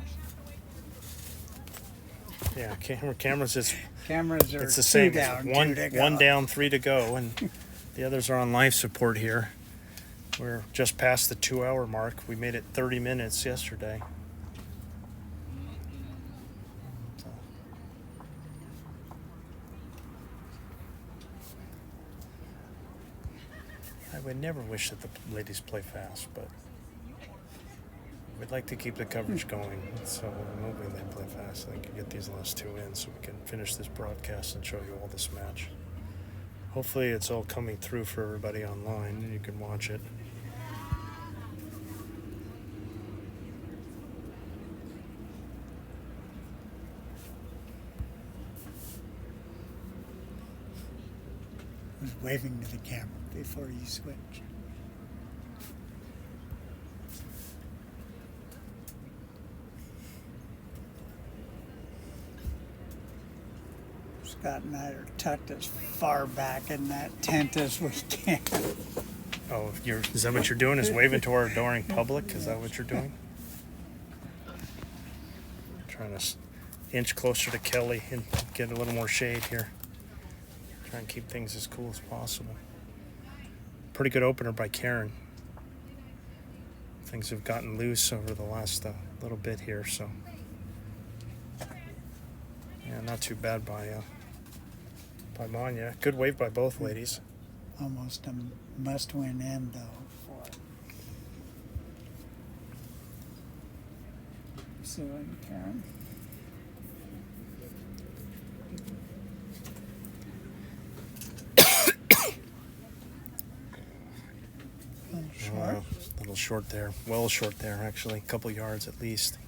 Yeah, cameras is Cameras are it's the 2 same. down, It's 2 to go. 1 down, 3 to go, and the others are on life support here. We're just past the 2-hour mark. We made it 30 minutes yesterday. So. I would never wish that the ladies play fast, but we'd like to keep the coverage going. So I'm hoping they play fast. I can get these last 2 in so we can finish this broadcast and show you all this match. Hopefully it's all coming through for everybody online and you can watch it. I was waving to the camera before you switch. Scott and I are tucked as far back in that tent as we can. Oh, is that what you're doing? Is waving to our adoring public? Is that what you're doing? Trying to inch closer to Kelly and get a little more shade here. Try and keep things as cool as possible. Pretty good opener by Karen. Things have gotten loose over the last little bit here, so yeah, not too bad by Manya. Good wave by both ladies. Almost a must-win end, though, for Sue and Karen. Short. A little short there. Well short there, actually. A couple yards at least.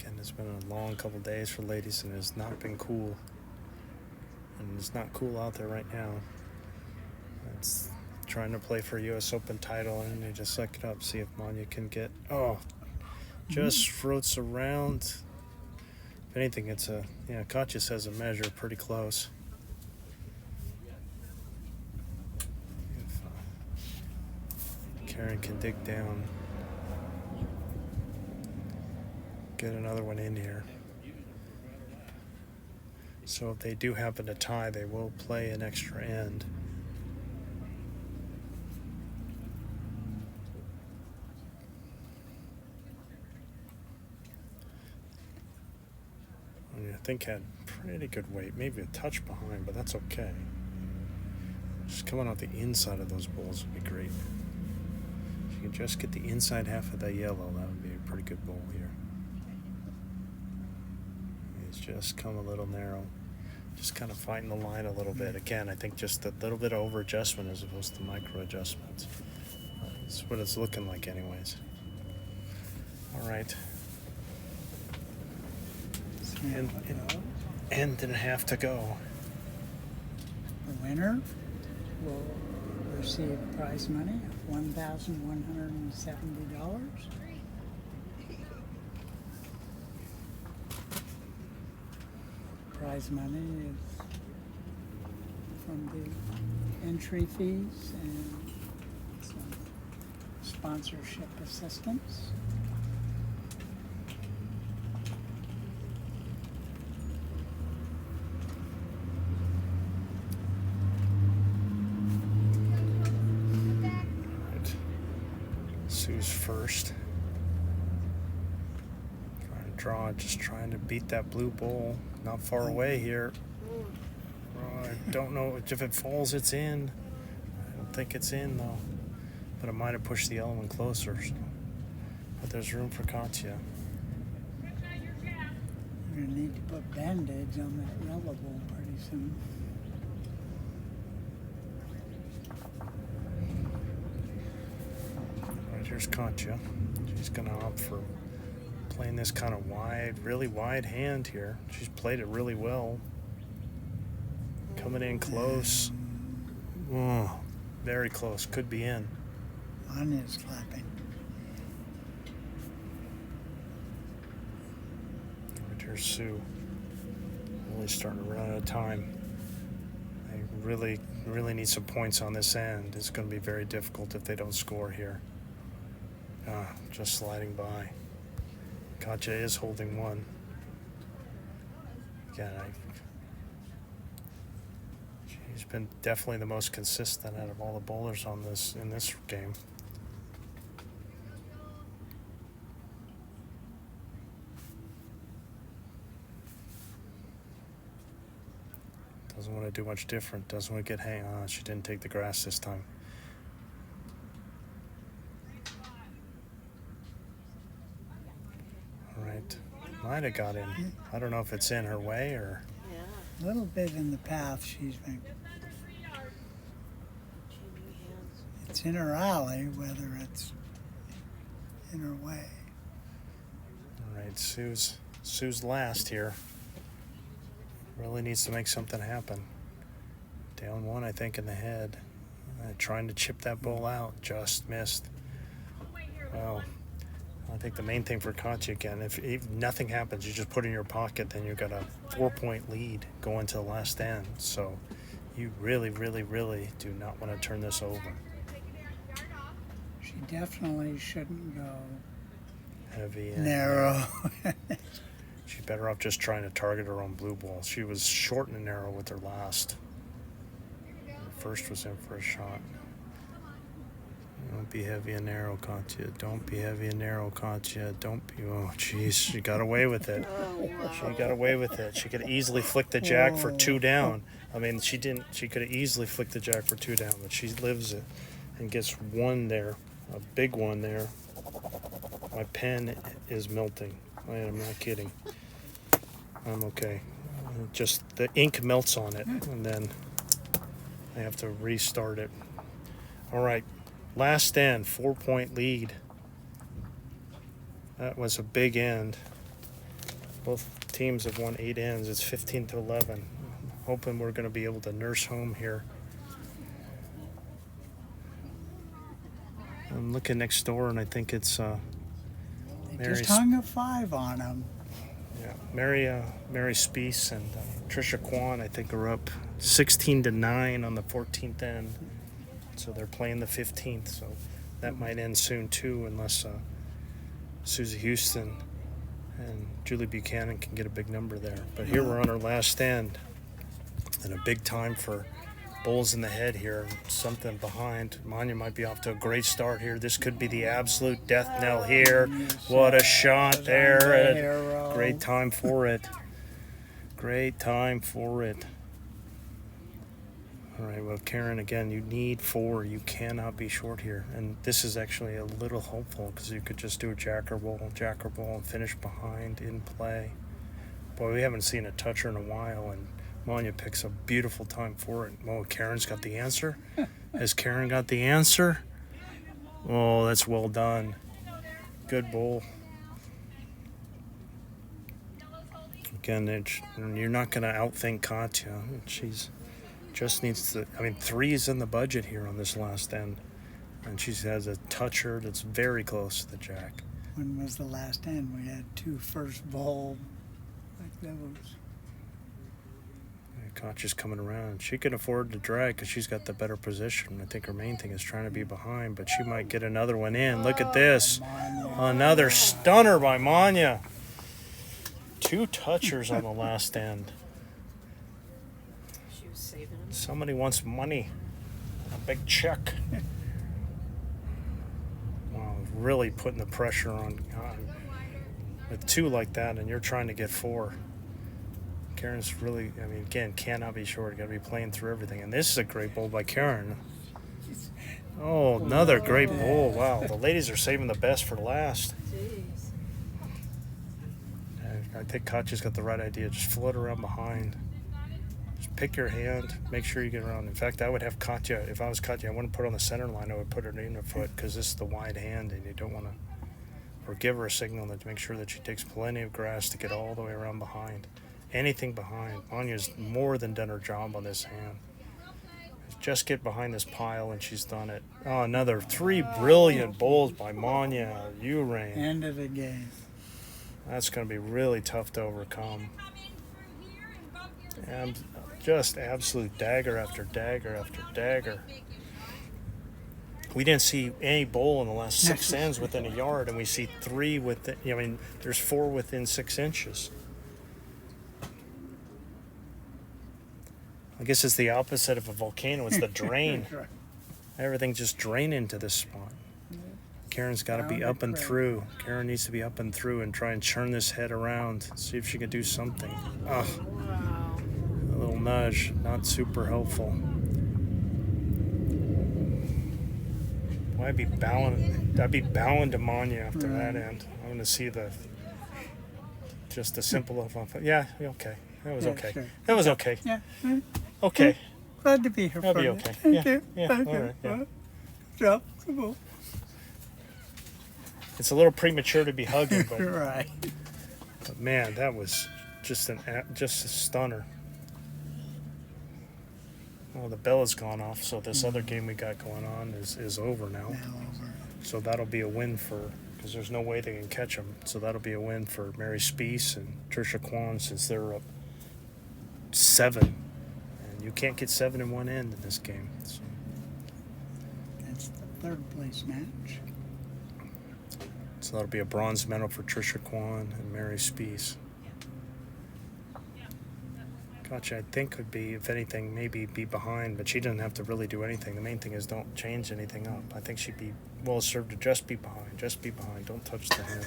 Again, it's been a long couple days for ladies and it's not been cool. And it's not cool out there right now. It's trying to play for U.S. Open title and they just suck it up. See if Manya can get... Oh, just floats around. If anything, it's a... Yeah, Katya says a measure pretty close. Karen can dig down, get another one in here. So if they do happen to tie, they will play an extra end. I think had pretty good weight, maybe a touch behind, but that's okay. Just coming out the inside of those bowls would be great. If you can just get the inside half of that yellow, that would be a pretty good bowl here. It's just come a little narrow. Just kind of fighting the line a little bit. Again, I think just a little bit of over adjustment as opposed to micro adjustments. That's what it's looking like anyways. All right. And a half to go. The winner will receive prize money of $1,170. Prize money is from the entry fees and some sponsorship assistance. Sue's first. Trying to draw, just trying to beat that blue bowl. Not far away here. Oh, I don't know if it falls, it's in. I don't think it's in though. But it might have pushed the yellow one closer. So. But there's room for Katya. We're going to need to put band-aids on that yellow bowl pretty soon. Right, here's Katya. She's going to opt for playing this kind of wide, really wide hand here. She's played it really well. Coming in close. Oh, very close. Could be in. Anya's clapping. Right here's Sue. Really starting to run out of time. They really need some points on this end. It's going to be very difficult if they don't score here. Just sliding by. Katya is holding one. Again, she's been definitely the most consistent out of all the bowlers on this in this game. Doesn't want to do much different. Doesn't want to get hang on. She didn't take the grass this time. All right. Might have got in. I don't know if it's in her way or... Yeah. A little bit in the path she's been. Changing hands. It's in her alley, whether it's in her way. All right, Sue's last here. Really needs to make something happen. Down one, I think, in the head. Trying to chip that ball out. Just missed. Well, I think the main thing for Katya, again, if nothing happens, you just put it in your pocket, then you've got a 4-point lead going to the last end. So you really do not want to turn this over. She definitely shouldn't go Heavy and narrow. She's better off just trying to target her own blue ball. She was short and narrow with her last. Her first was in for a shot. Don't be heavy and narrow, Katya. Don't be heavy and narrow, Katya. Don't be... Oh, jeez. She got away with it. Oh, wow. She got away with it. She could easily flick the jack for 2 down. I mean, she didn't. She could have easily flicked the jack for 2 down, but she lives it and gets one there, a big one there. My pen is melting. I am not kidding. I'm okay. Just the ink melts on it, and then I have to restart it. All right, last end, 4-point lead. That was a big end. Both teams have won 8 ends. It's 15-11. I'm hoping we're going to be able to nurse home here. I'm looking next door, and I think it's They Mary's. just hung a 5 on him. Yeah, Mary Speece and Trisha Kwan, I think, are up 16-9 on the 14th end. So they're playing the 15th. So that might end soon too, unless Susie Houston and Julie Buchanan can get a big number there. But here we're on our last end, and a big time for bowls in the head here. Something behind. Manya might be off to a great start here. This could be the absolute death knell here. What a shot there. Great time for it. Great time for it. All right, well, Karen, again, you need 4. You cannot be short here. And this is actually a little hopeful because you could just do a jacker ball, and finish behind in play. Boy, we haven't seen a toucher in a while, and Manya picks a beautiful time for it. Oh, Karen's got the answer. Has Karen got the answer? Oh, that's well done. Good bowl. Again, you're not going to outthink Katya. She's just needs to... I mean, 3 is in the budget here on this last end. And she has a toucher that's very close to the jack. When was the last end? We had 2 first bowl like those. Katya's coming around. She can afford to drag because she's got the better position. I think her main thing is trying to be behind, but she might get another one in. Look at this. Another stunner by Manya. 2 touchers on the last end. She was saving him. Somebody wants money. A big check. Wow, really putting the pressure on with 2 like that, and you're trying to get 4. Karen's really, I mean, again, cannot be short. You got to be playing through everything. And this is a great bowl by Karen. Oh, another great bowl. Wow, the ladies are saving the best for last. Jeez. I think Katya's got the right idea. Just float around behind. Just pick your hand. Make sure you get around. In fact, I would have Katya, if I was Katya, I wouldn't put her on the center line. I would put her in her foot because this is the wide hand and you don't want to, or give her a signal to make sure that she takes plenty of grass to get all the way around behind. anything behind. Manya's more than done her job on this hand. Just get behind this pile and she's done it. Oh, another 3 brilliant bowls by Manya Urain. End of the game. That's going to be really tough to overcome. And just absolute dagger after dagger after dagger. We didn't see any bowl in the last 6 ends within a yard, and we see 3 within, I mean, there's 4 within 6 inches. I guess it's the opposite of a volcano. It's the drain. Everything just drain into this spot. Karen's got to be up and through. Karen needs to be up and through and try and churn this head around. See if she can do something. Oh, Wow. a little nudge. Not super helpful. I'd be bowing to Manya after that end. I want to see just the simple of, yeah, okay. That was okay. Sure. That was okay. Yeah. Okay. Glad to be here That'll for be you. okay. Thank Yeah, you. yeah, Thank all you. right, yeah. Job. Come on. It's a little premature to be hugging, but, Right. but man, that was just a stunner. Well, the bell has gone off, so this other game we got going on is over now. Now over. So that'll be a win because there's no way they can catch them. So that'll be a win for Mary Speece and Trisha Kwan since they're up 7. And you can't get 7 in one end in this game. So. That's the 3rd place match. So that'll be a bronze medal for Trisha Kwan and Mary Speece. Gotcha, I think could be, if anything, maybe be behind, but she doesn't have to really do anything. The main thing is don't change anything up. I think she'd be well served to just be behind. Don't touch the head.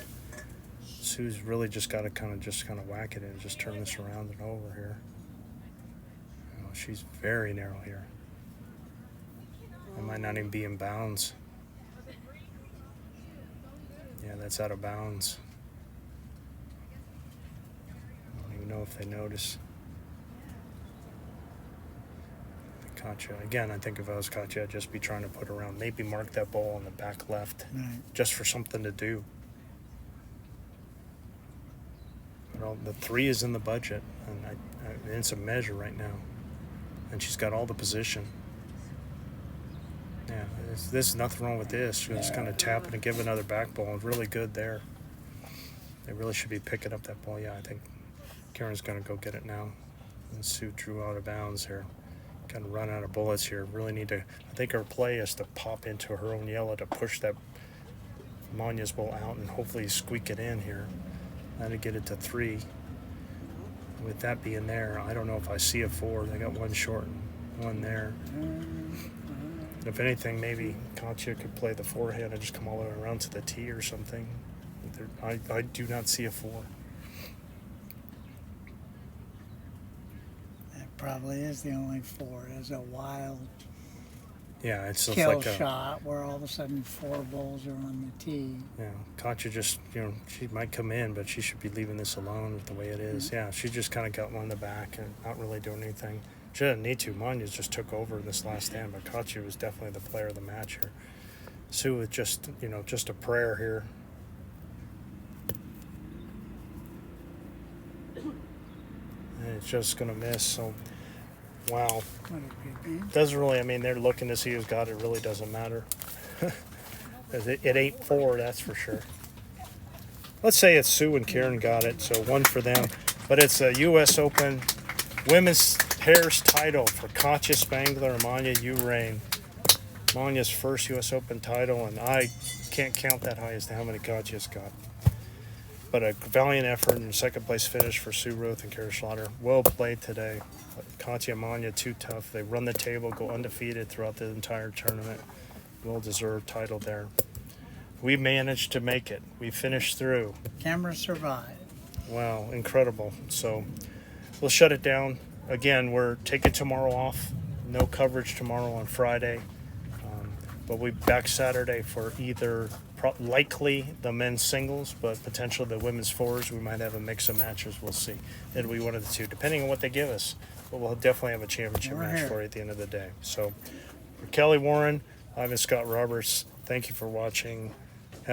Sue's really just got to kind of whack it and just turn this around and over here. You know, she's very narrow here. I might not even be in bounds. Yeah, that's out of bounds. I don't even know if they notice. Katya. Again, I think if I was Katya, I'd just be trying to put around, maybe mark that ball on the back left, Right. just for something to do. But the 3 is in the budget, and it's a measure right now. And she's got all the position. Yeah, there's nothing wrong with this. She's just kind of tap it and give another back ball. It's really good there. They really should be picking up that ball. Yeah, I think Karen's going to go get it now. And Sue drew out of bounds here. Kind of run out of bullets here. Really need to, I think her play is to pop into her own yellow to push that Manya's ball out and hopefully squeak it in here. That'll get it to 3. With that being there, I don't know if I see a 4. They got 1 short and 1 there. If anything, maybe Katya could play the forehand and just come all the way around to the tee or something. I do not see a 4. Probably is the only 4. It's a wild Yeah, it's just kill like a shot where all of a sudden 4 balls are on the tee. yeah. Katya just she might come in, but she should be leaving this alone with the way it is. Mm-hmm. Yeah, she just kind of got one in the back and not really doing anything. She didn't need to. Manya just took over this last stand, but Katya was definitely the player of the match here. Sue with just just a prayer here. And it's just gonna miss. So wow. What a good game. Doesn't really, I mean, they're looking to see who's got it. It really doesn't matter. It ain't 4, that's for sure. Let's say it's Sue and Karen got it, so 1 for them. But it's a U.S. Open women's pairs title for Katya Spangler and Manya Urain. Manya's first U.S. Open title, and I can't count that high as to how many Katya's got. But a valiant effort and second place finish for Sue Roth and Kara Schlatter. Well played today. Katya and Manya, too tough. They run the table, go undefeated throughout the entire tournament. Well-deserved title there. We managed to make it. We finished through. Camera survived. Wow, incredible. So we'll shut it down. Again, we're taking tomorrow off. No coverage tomorrow on Friday. But we'll be back Saturday for either likely the men's singles, but potentially the women's fours. We might have a mix of matches. We'll see. It'll be one of the two, depending on what they give us. But we'll definitely have a championship We're match here. for you at the end of the day. So for Kelly Warren, I'm Scott Roberts. Thank you for watching.